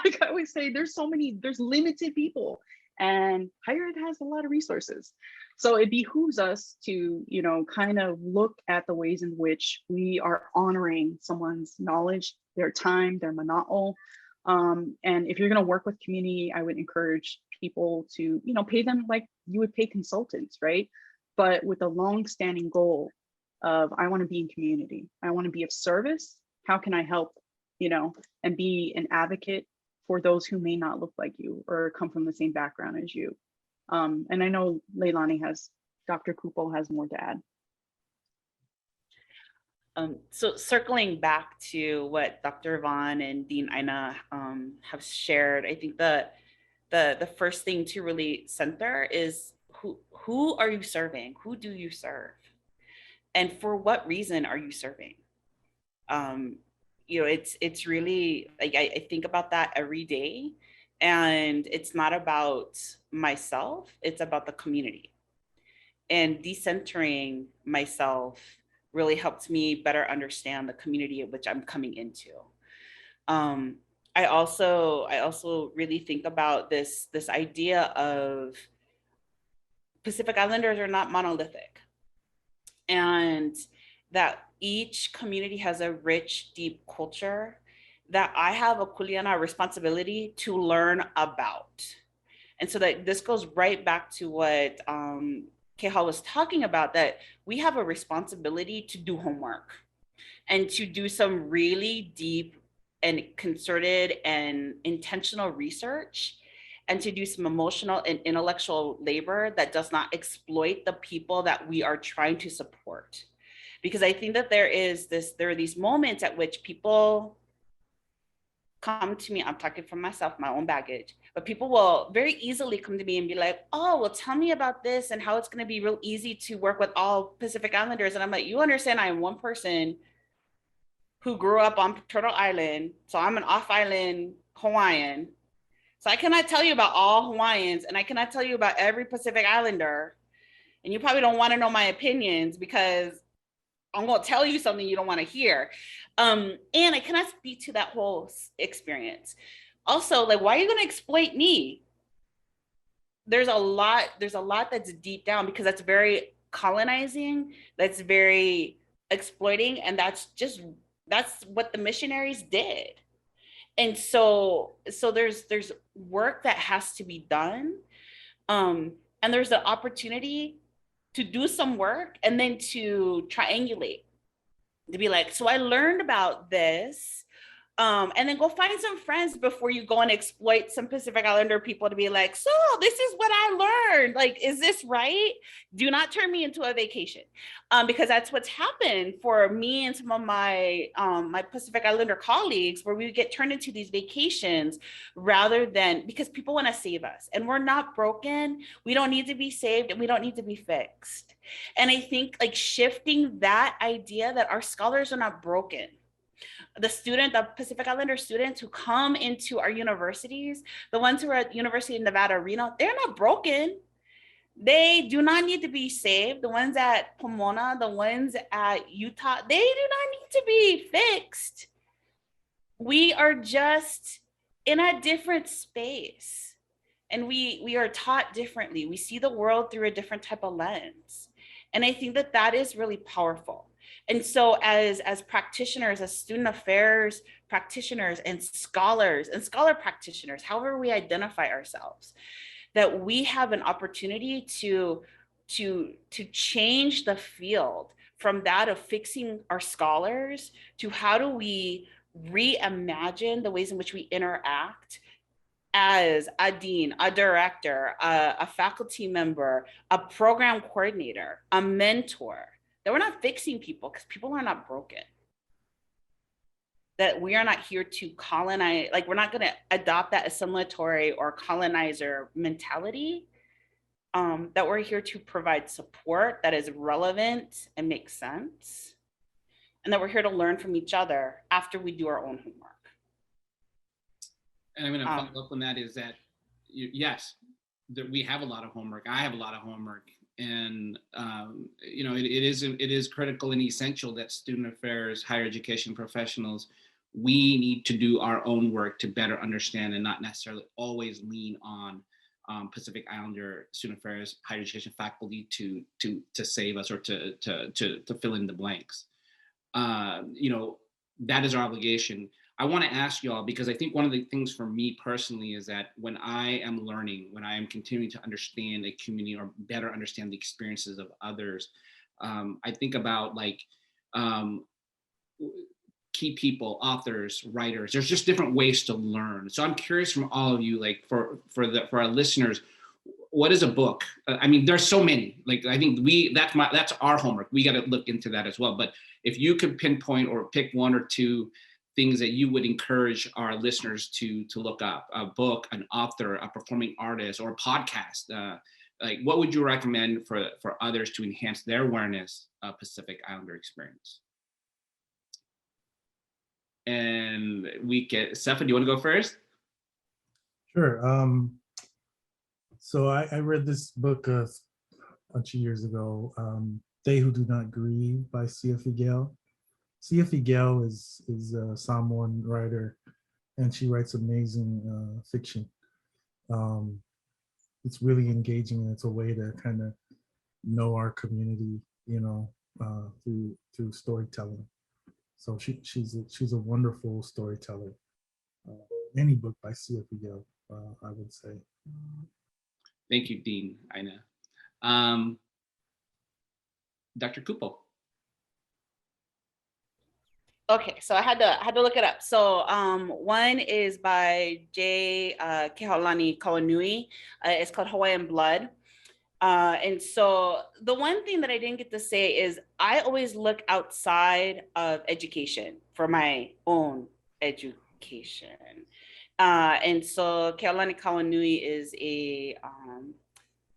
Like I always say, there's limited people, and higher ed has a lot of resources. So it behooves us to, you know, kind of look at the ways in which we are honoring someone's knowledge, their time, their mana'o. And if you're going to work with community, I would encourage people to, you know, pay them like you would pay consultants, right? But with a long-standing goal of, I want to be in community. I want to be of service. How can I help, you know, and be an advocate for those who may not look like you or come from the same background as you. And I know Dr. Kupo has more to add. So circling back to what Dr. Vaughn and Dean Aina have shared, I think the first thing to really center is who are you serving? Who do you serve? And for what reason are you serving? You know, it's really like I think about that every day, and it's not about myself, it's about the community. And decentering myself really helped me better understand the community of which I'm coming into. I also really think about this idea of Pacific Islanders are not monolithic. and that each community has a rich, deep culture that I have a kuleana responsibility to learn about. And so that this goes right back to what Keha was talking about, that we have a responsibility to do homework and to do some really deep and concerted and intentional research, and to do some emotional and intellectual labor that does not exploit the people that we are trying to support. Because I think that there are these moments at which people come to me, I'm talking from myself, my own baggage, but people will very easily come to me and be like, oh, well, tell me about this and how it's going to be real easy to work with all Pacific Islanders. And I'm like, you understand, I am one person who grew up on Turtle Island. So I'm an off-island Hawaiian. So I cannot tell you about all Hawaiians, and I cannot tell you about every Pacific Islander. And you probably don't want to know my opinions because I'm going to tell you something you don't want to hear. And I cannot speak to that whole experience. Also, like, why are you going to exploit me? There's a lot that's deep down, because that's very colonizing, that's very exploiting, and that's what the missionaries did. And so there's work that has to be done. And there's an opportunity to do some work and then to triangulate, to be like, so I learned about this, and then go find some friends before you go and exploit some Pacific Islander people to be like, so this is what I learned. Like, is this right? Do not turn me into a vacation, because that's what's happened for me and some of my my Pacific Islander colleagues, where we get turned into these vacations rather than, because people want to save us, and we're not broken. We don't need to be saved, and we don't need to be fixed. And I think, like, shifting that idea that our scholars are not broken. The Pacific Islander students who come into our universities, the ones who are at University of Nevada, Reno, they're not broken. They do not need to be saved. The ones at Pomona, the ones at Utah, they do not need to be fixed. We are just in a different space, and we are taught differently. We see the world through a different type of lens. And I think that that is really powerful. And so as practitioners, as student affairs practitioners and scholar practitioners, however we identify ourselves, that we have an opportunity to change the field from that of fixing our scholars to how do we reimagine the ways in which we interact as a dean, a director, a faculty member, a program coordinator, a mentor. That we're not fixing people, because people are not broken. That we are not here to colonize, like, we're not going to adopt that assimilatory or colonizer mentality. That we're here to provide support that is relevant and makes sense. And that we're here to learn from each other after we do our own homework. And I'm going to follow up on that, is that, yes, that we have a lot of homework. I have a lot of homework. And it is critical and essential that student affairs, higher education professionals, we need to do our own work to better understand and not necessarily always lean on Pacific Islander student affairs, higher education faculty to save us or to fill in the blanks. That is our obligation. I want to ask y'all, because I think one of the things for me personally is that when I am learning, when I am continuing to understand a community or better understand the experiences of others, I think about key people, authors, writers. There's just different ways to learn. So I'm curious from all of you, like for our listeners, what is a book? I mean, there's so many. Like, I think that's our homework. We got to look into that as well. But if you could pinpoint or pick one or two things that you would encourage our listeners to look up, a book, an author, a performing artist, or a podcast, what would you recommend for others to enhance their awareness of Pacific Islander experience? And Sefa, do you want to go first? Sure. So I read this book a bunch of years ago, They Who Do Not Grieve by C.F. Gale. C.F. Gale is a Samoan writer, and she writes amazing fiction. It's really engaging, and it's a way to kind of know our community, through storytelling. So she's a wonderful storyteller. Any book by Sia Fiel, I would say. Thank you, Dean Aina. Dr. Kupo. Okay, so I had to look it up. So one is by Kehaulani Vaughn. It's called Hawaiian Blood. And so the one thing that I didn't get to say is I always look outside of education for my own education. And so Kehaulani Vaughn is a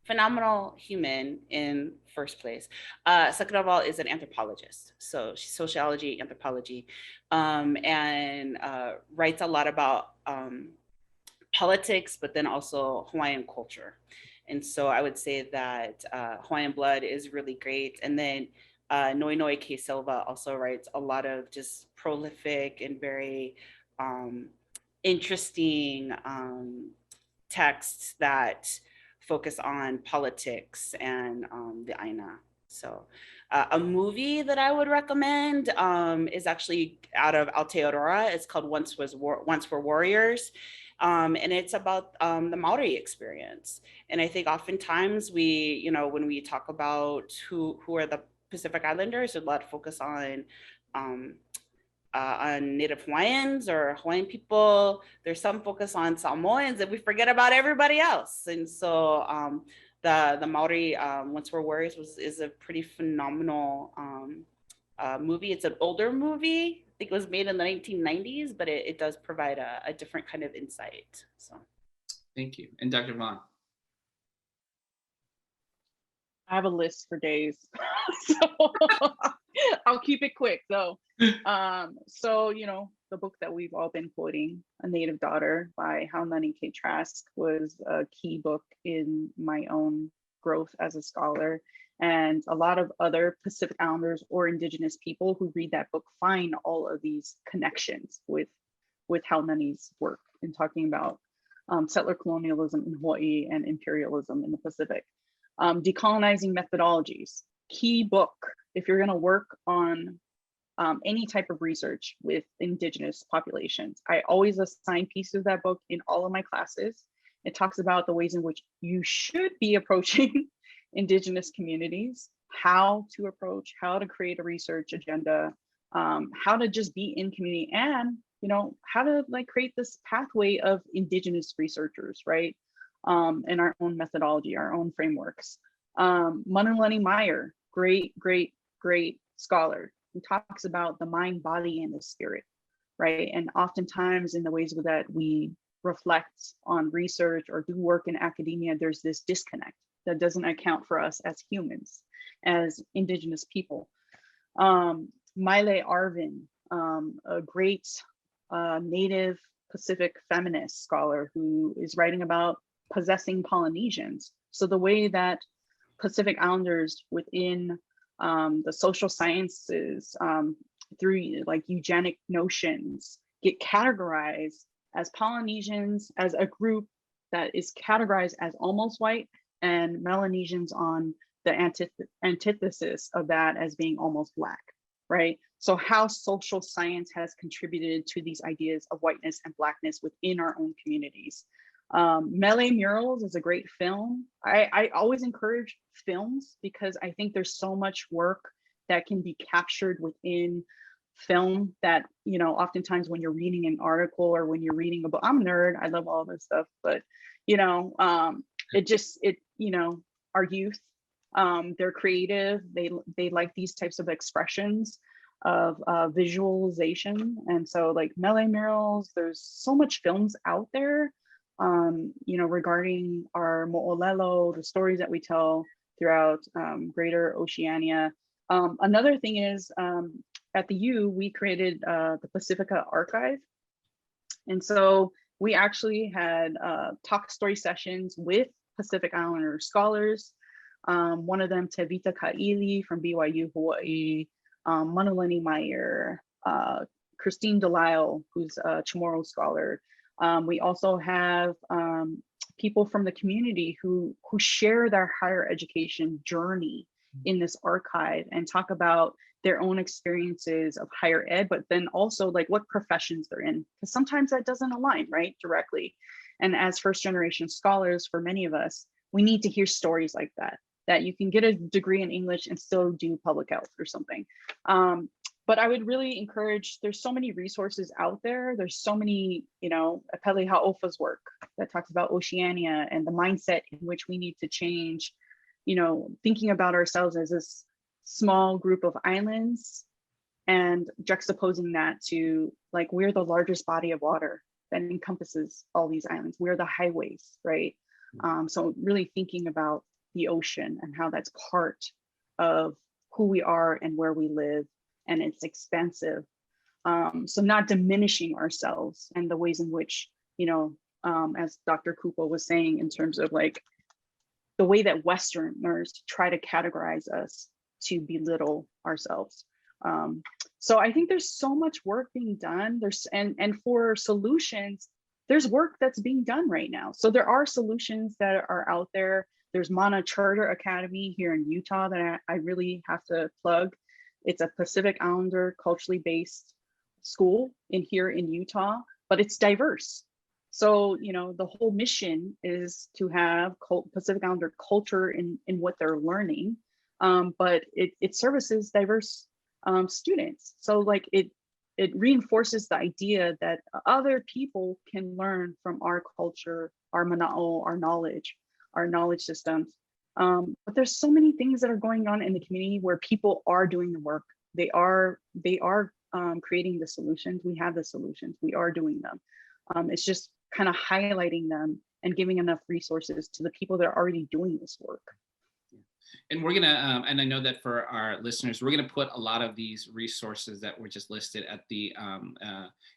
phenomenal human in first place. Second of all, is an anthropologist. So she's sociology, anthropology, and writes a lot about politics, but then also Hawaiian culture. And so I would say that Hawaiian Blood is really great. And then Noinoe K. Silva also writes a lot of just prolific and very interesting texts that focus on politics and the Aina. So a movie that I would recommend is actually out of Aotearoa. It's called Once Were Warriors. And it's about the Maori experience. And I think oftentimes we, when we talk about who are the Pacific Islanders, there's a lot of focus on Native Hawaiians or Hawaiian people. There's some focus on Samoans, and we forget about everybody else. And so the Maori Once Were Warriors is a pretty phenomenal movie. It's an older movie. I think it was made in the 1990s, but it does provide a different kind of insight. So, thank you. And Dr. Vaughn. I have a list for days, so I'll keep it quick. So, the book that we've all been quoting, A Native Daughter by Haunani K. Trask, was a key book in my own growth as a scholar. And a lot of other Pacific Islanders or Indigenous people who read that book find all of these connections with Haunani's work in talking about settler colonialism in Hawaii and imperialism in the Pacific. Decolonizing Methodologies, key book if you're going to work on any type of research with Indigenous populations. I always assign pieces of that book in all of my classes. It talks about the ways in which you should be approaching Indigenous communities, how to approach, how to create a research agenda, how to just be in community, and how to create this pathway of Indigenous researchers, right? And our own methodology, our own frameworks. Manulani Meyer, great scholar, who talks about the mind, body, and the spirit, right? And oftentimes in the ways that we reflect on research or do work in academia, there's this disconnect that doesn't account for us as humans, as Indigenous people. Maile Arvin, a great Native Pacific feminist scholar who is writing about possessing Polynesians. So the way that Pacific Islanders within the social sciences through eugenic notions get categorized as Polynesians, as a group that is categorized as almost white, and Melanesians on the antithesis of that as being almost Black, right? So how social science has contributed to these ideas of whiteness and Blackness within our own communities. Mele Murals is a great film. I always encourage films because I think there's so much work that can be captured within film that, oftentimes when you're reading an article or when you're reading a book, I'm a nerd, I love all this stuff, but our youth, they're creative, they like these types of expressions of visualization. And so Mele Murals, there's so much films out there regarding our mo'olelo, the stories that we tell throughout greater Oceania. Another thing is at the U, we created the Pacifica Archive. And so we actually had talk story sessions with Pacific Islander scholars. One of them, Tevita Ka'ili from BYU Hawaii, Manulani Meyer, Christine Delisle, who's a Chamorro scholar. We also have people from the community who share their higher education journey in this archive and talk about their own experiences of higher ed, but then also like what professions they're in, because sometimes that doesn't align, right, directly. And as first generation scholars, for many of us, we need to hear stories like that, that you can get a degree in English and still do public health or something. But I would really encourage, there's so many resources out there. There's so many, you know, Apeli Hau'ofa's work that talks about Oceania and the mindset in which we need to change, you know, thinking about ourselves as this small group of islands and juxtaposing that to like, we're the largest body of water that encompasses all these islands. We're the highways, right? So really thinking about the ocean and how that's part of who we are and where we live, and it's expensive. So not diminishing ourselves and the ways in which, you know, as Dr. Kupo was saying, in terms of like the way that Westerners try to categorize us to belittle ourselves. So I think there's so much work being done. And for solutions, there's work that's being done right now. So there are solutions that are out there. There's Mana Charter Academy here in Utah that I really have to plug. It's a Pacific Islander culturally based school here in Utah, but it's diverse. So, you know, the whole mission is to have Pacific Islander culture in what they're learning, but it services diverse students. So like it reinforces the idea that other people can learn from our culture, our mana'o, our knowledge systems. But there's so many things that are going on in the community where people are doing the work. They are creating the solutions. We have the solutions. We are doing them. It's just kind of highlighting them and giving enough resources to the people that are already doing this work. And we're gonna, and I know that for our listeners, we're gonna put a lot of these resources that were just listed at the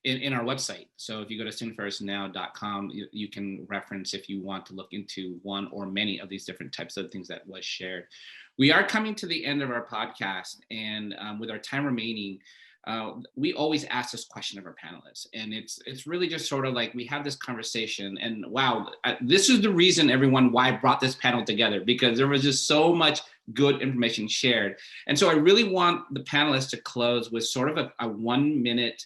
in our website. So if you go to studentfirstnow.com, you can reference if you want to look into one or many of these different types of things that was shared. We are coming to the end of our podcast, and with our time remaining, we always ask this question of our panelists, and it's really just sort of like we have this conversation, and wow, this is the reason, everyone, why I brought this panel together, because there was just so much good information shared. And so I really want the panelists to close with sort of a 1 minute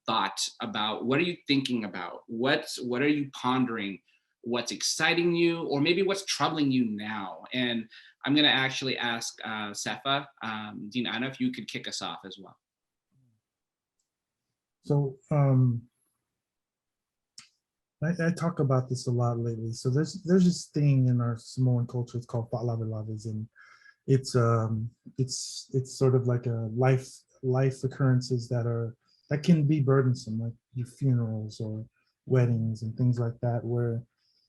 thought about what are you thinking about, what are you pondering, what's exciting you, or maybe what's troubling you now. And I'm going to actually ask Sefa, Dean Aina, if you could kick us off as well. So I talk about this a lot lately. So there's this thing in our Samoan culture. It's called pa'alavelavas, and it's sort of like a life occurrences that can be burdensome, like your funerals or weddings and things like that, where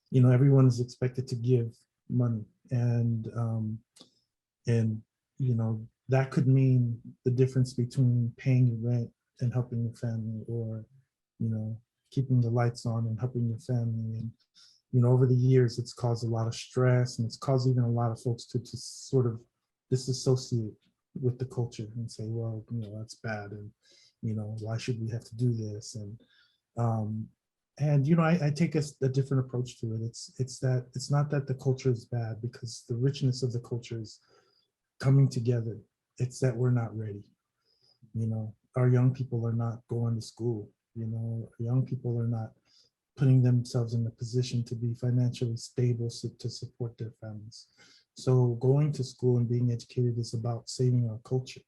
you know everyone is expected to give money, and you know that could mean the difference between paying your rent and helping your family, or you know keeping the lights on and helping your family. And you know over the years it's caused a lot of stress, and it's caused even a lot of folks to sort of disassociate with the culture and say, well, you know, that's bad, and you know, why should we have to do this? And you know, I take a different approach to it. It's not that the culture is bad, because the richness of the culture is coming together. It's that we're not ready. You know, our young people are not going to school. You know, young people are not putting themselves in a position to be financially stable to support their families. So going to school and being educated is about saving our culture.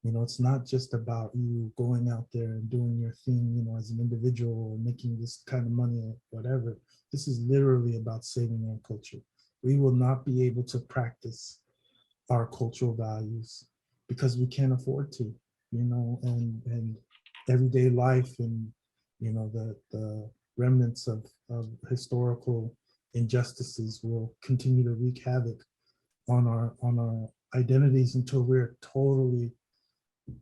You know, it's not just about you going out there and doing your thing, you know, as an individual, or making this kind of money or whatever. This is literally about saving our culture. We will not be able to practice our cultural values because we can't afford to, you know, and everyday life, and, you know, the remnants of historical injustices will continue to wreak havoc on our identities until we're totally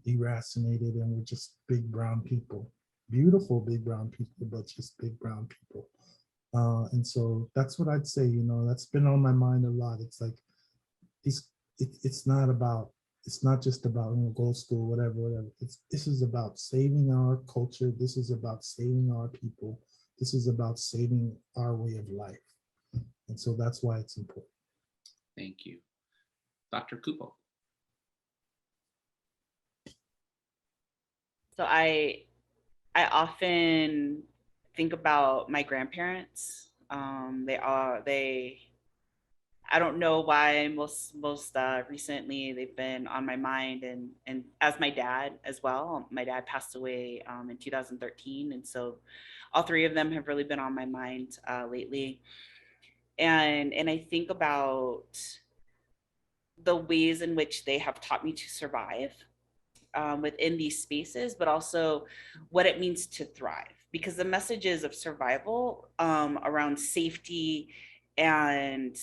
deracinated and we're just big brown people, beautiful big brown people, but just big brown people. And so that's what I'd say, you know, that's been on my mind a lot. It's like, it's not just about, you know, go to school, whatever. This is about saving our culture. This is about saving our people. This is about saving our way of life. And so that's why it's important. Thank you. Dr. Kupo. So I often think about my grandparents. I don't know why most recently they've been on my mind, and as my dad as well. My dad passed away in 2013, and so all three of them have really been on my mind lately. And I think about the ways in which they have taught me to survive within these spaces, but also what it means to thrive. Because the messages of survival around safety and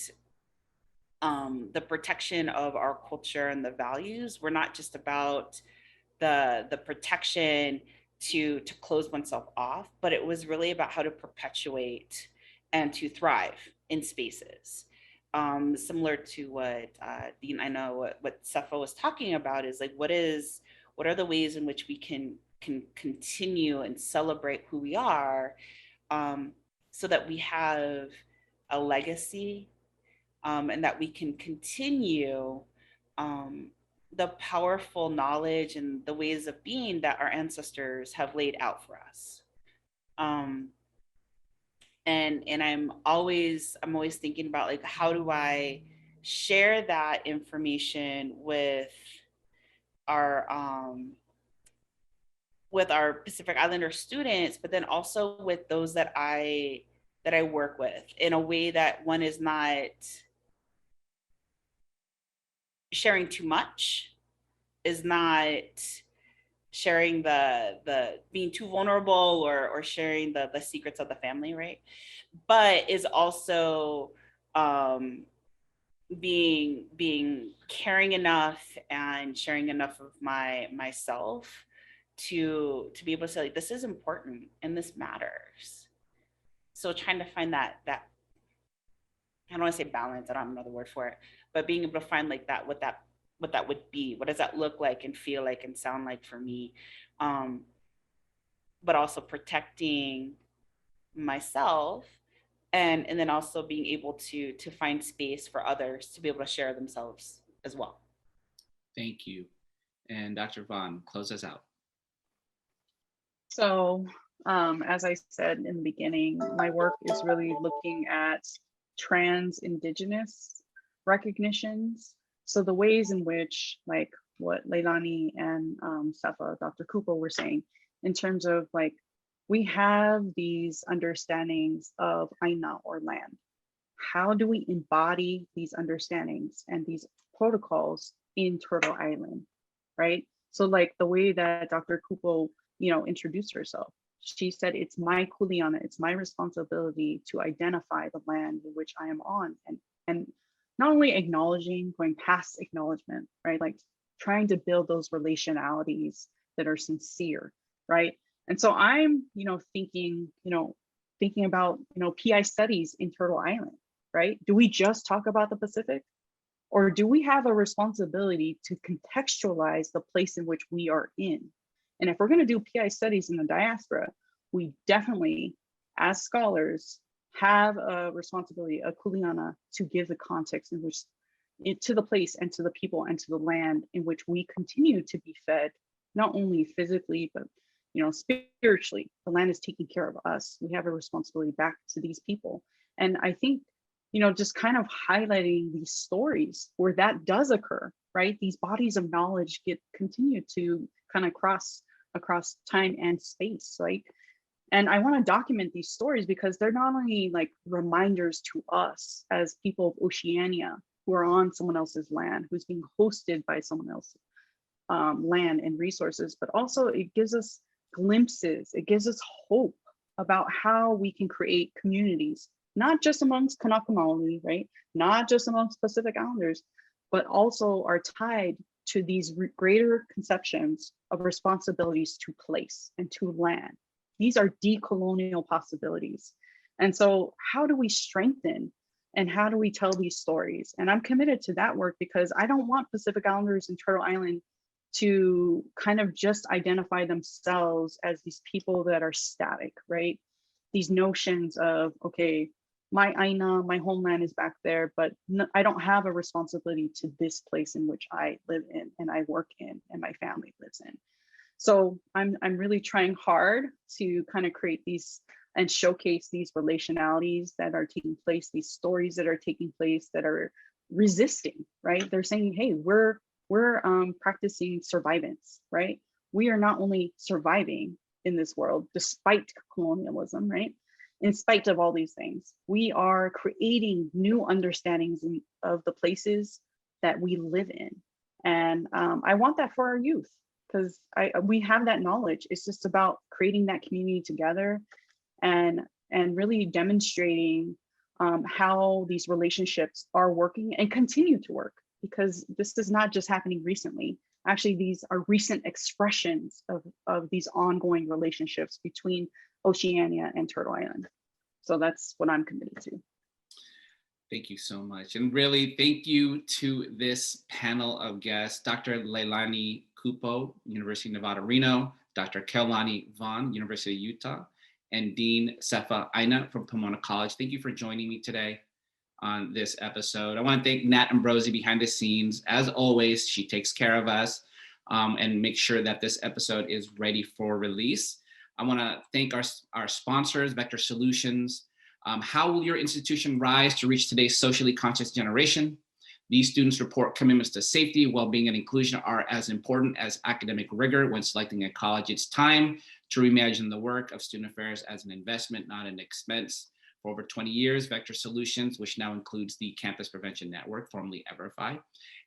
the protection of our culture and the values were not just about the protection to close oneself off, but it was really about how to perpetuate and to thrive in spaces. Similar to what Dean, I know what Sefa was talking about is like, what are the ways in which we can continue and celebrate who we are, so that we have a legacy, and that we can continue the powerful knowledge and the ways of being that our ancestors have laid out for us. And I'm always thinking about, like, how do I share that information our with our Pacific Islander students, but then also with those that I work with, in a way that one is not sharing too much, is not sharing the being too vulnerable, or sharing the secrets of the family, right? But is also being caring enough and sharing enough of myself to be able to say, like, this is important and this matters. So trying to find that I don't want to say balance, I don't have another word for it, but being able to find, like, what that would be, what does that look like and feel like and sound like for me, but also protecting myself, and then also being able to find space for others to be able to share themselves as well. Thank you. And Dr. Vaughn, close us out. So, as I said in the beginning, my work is really looking at trans indigenous recognitions. So the ways in which, like what Leilani and Sefa, Dr. Kupo were saying, in terms of, like, we have these understandings of Aina, or land. How do we embody these understandings and these protocols in Turtle Island, right? So, like, the way that Dr. Kupo, introduced herself, she said, it's my kuleana, it's my responsibility to identify the land in which I am on, and not only acknowledging, going past acknowledgement, right? Like, trying to build those relationalities that are sincere, right? And so I'm, thinking about, PI studies in Turtle Island, right? Do we just talk about the Pacific? Or do we have a responsibility to contextualize the place in which we are in? And if we're going to do PI studies in the diaspora, we definitely, as scholars, have a responsibility, a kuleana, to give the context in which, to the place and to the people and to the land in which we continue to be fed, not only physically, but spiritually. The land is taking care of us. We have a responsibility back to these people. And I think, just kind of highlighting these stories where that does occur, right? These bodies of knowledge continue to kind of cross across time and space, right? And I want to document these stories because they're not only, like, reminders to us as people of Oceania who are on someone else's land, who's being hosted by someone else's land and resources, but also it gives us glimpses, it gives us hope about how we can create communities, not just amongst Kanaka Maoli, right? Not just amongst Pacific Islanders, but also are tied to these greater conceptions of responsibilities to place and to land. These are decolonial possibilities. And so how do we strengthen and how do we tell these stories? And I'm committed to that work because I don't want Pacific Islanders and Turtle Island to kind of just identify themselves as these people that are static, right? These notions of, okay, my Aina, my homeland is back there, but I don't have a responsibility to this place in which I live in and I work in and my family lives in. So I'm really trying hard to kind of create these and showcase these relationalities that are taking place, these stories that are taking place that are resisting, right? They're saying, hey, we're practicing survivance, right? We are not only surviving in this world despite colonialism, right? In spite of all these things, we are creating new understandings of the places that we live in. And I want that for our youth, because we have that knowledge. It's just about creating that community together and really demonstrating how these relationships are working and continue to work, because this is not just happening recently. Actually, these are recent expressions of these ongoing relationships between Oceania and Turtle Island. So that's what I'm committed to. Thank you so much. And really, thank you to this panel of guests, Dr. Leilani Kupo, University of Nevada, Reno, Dr. Kehaulani Vaughn, University of Utah, and Dean Sefa Aina from Pomona College. Thank you for joining me today on this episode. I want to thank Nat Ambrosi behind the scenes. As always, she takes care of us and make sure that this episode is ready for release. I want to thank our sponsors, Vector Solutions. How will your institution rise to reach today's socially conscious generation? These students report commitments to safety, well-being, and inclusion are as important as academic rigor when selecting a college. It's time to reimagine the work of student affairs as an investment, not an expense. For over 20 years, Vector Solutions, which now includes the Campus Prevention Network, formerly Everify,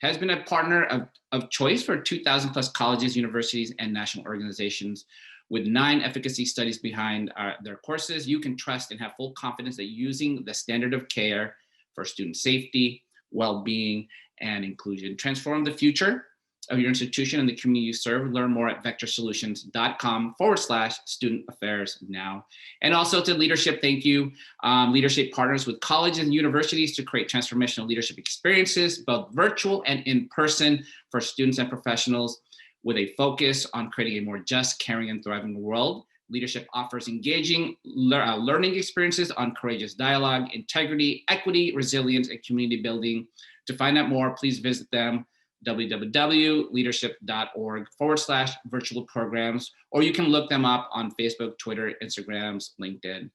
has been a partner of choice for 2,000 plus colleges, universities, and national organizations. With 9 efficacy studies behind their courses, you can trust and have full confidence that using the standard of care for student safety, well-being, and inclusion transform the future of your institution and the community you serve. Learn more at vectorsolutions.com/student affairs now. And also to leadership, thank you. Leadership partners with colleges and universities to create transformational leadership experiences, both virtual and in person, for students and professionals, with a focus on creating a more just, caring, and thriving world. Leadership offers engaging learning experiences on courageous dialogue, integrity, equity, resilience, and community building. To find out more, please visit them, www.leadership.org/virtual programs, or you can look them up on Facebook, Twitter, Instagrams, LinkedIn.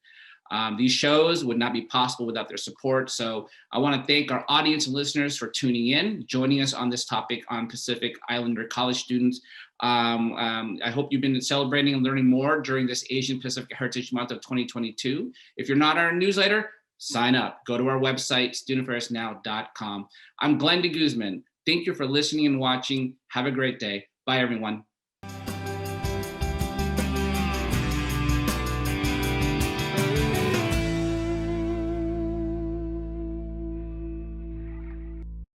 These shows would not be possible without their support. So I want to thank our audience and listeners for tuning in, joining us on this topic on Pacific Islander college students. I hope you've been celebrating and learning more during this Asian Pacific Heritage Month of 2022. If you're not on our newsletter, sign up. Go to our website, studentaffairsnow.com. I'm Glenn DeGuzman. Thank you for listening and watching. Have a great day. Bye, everyone.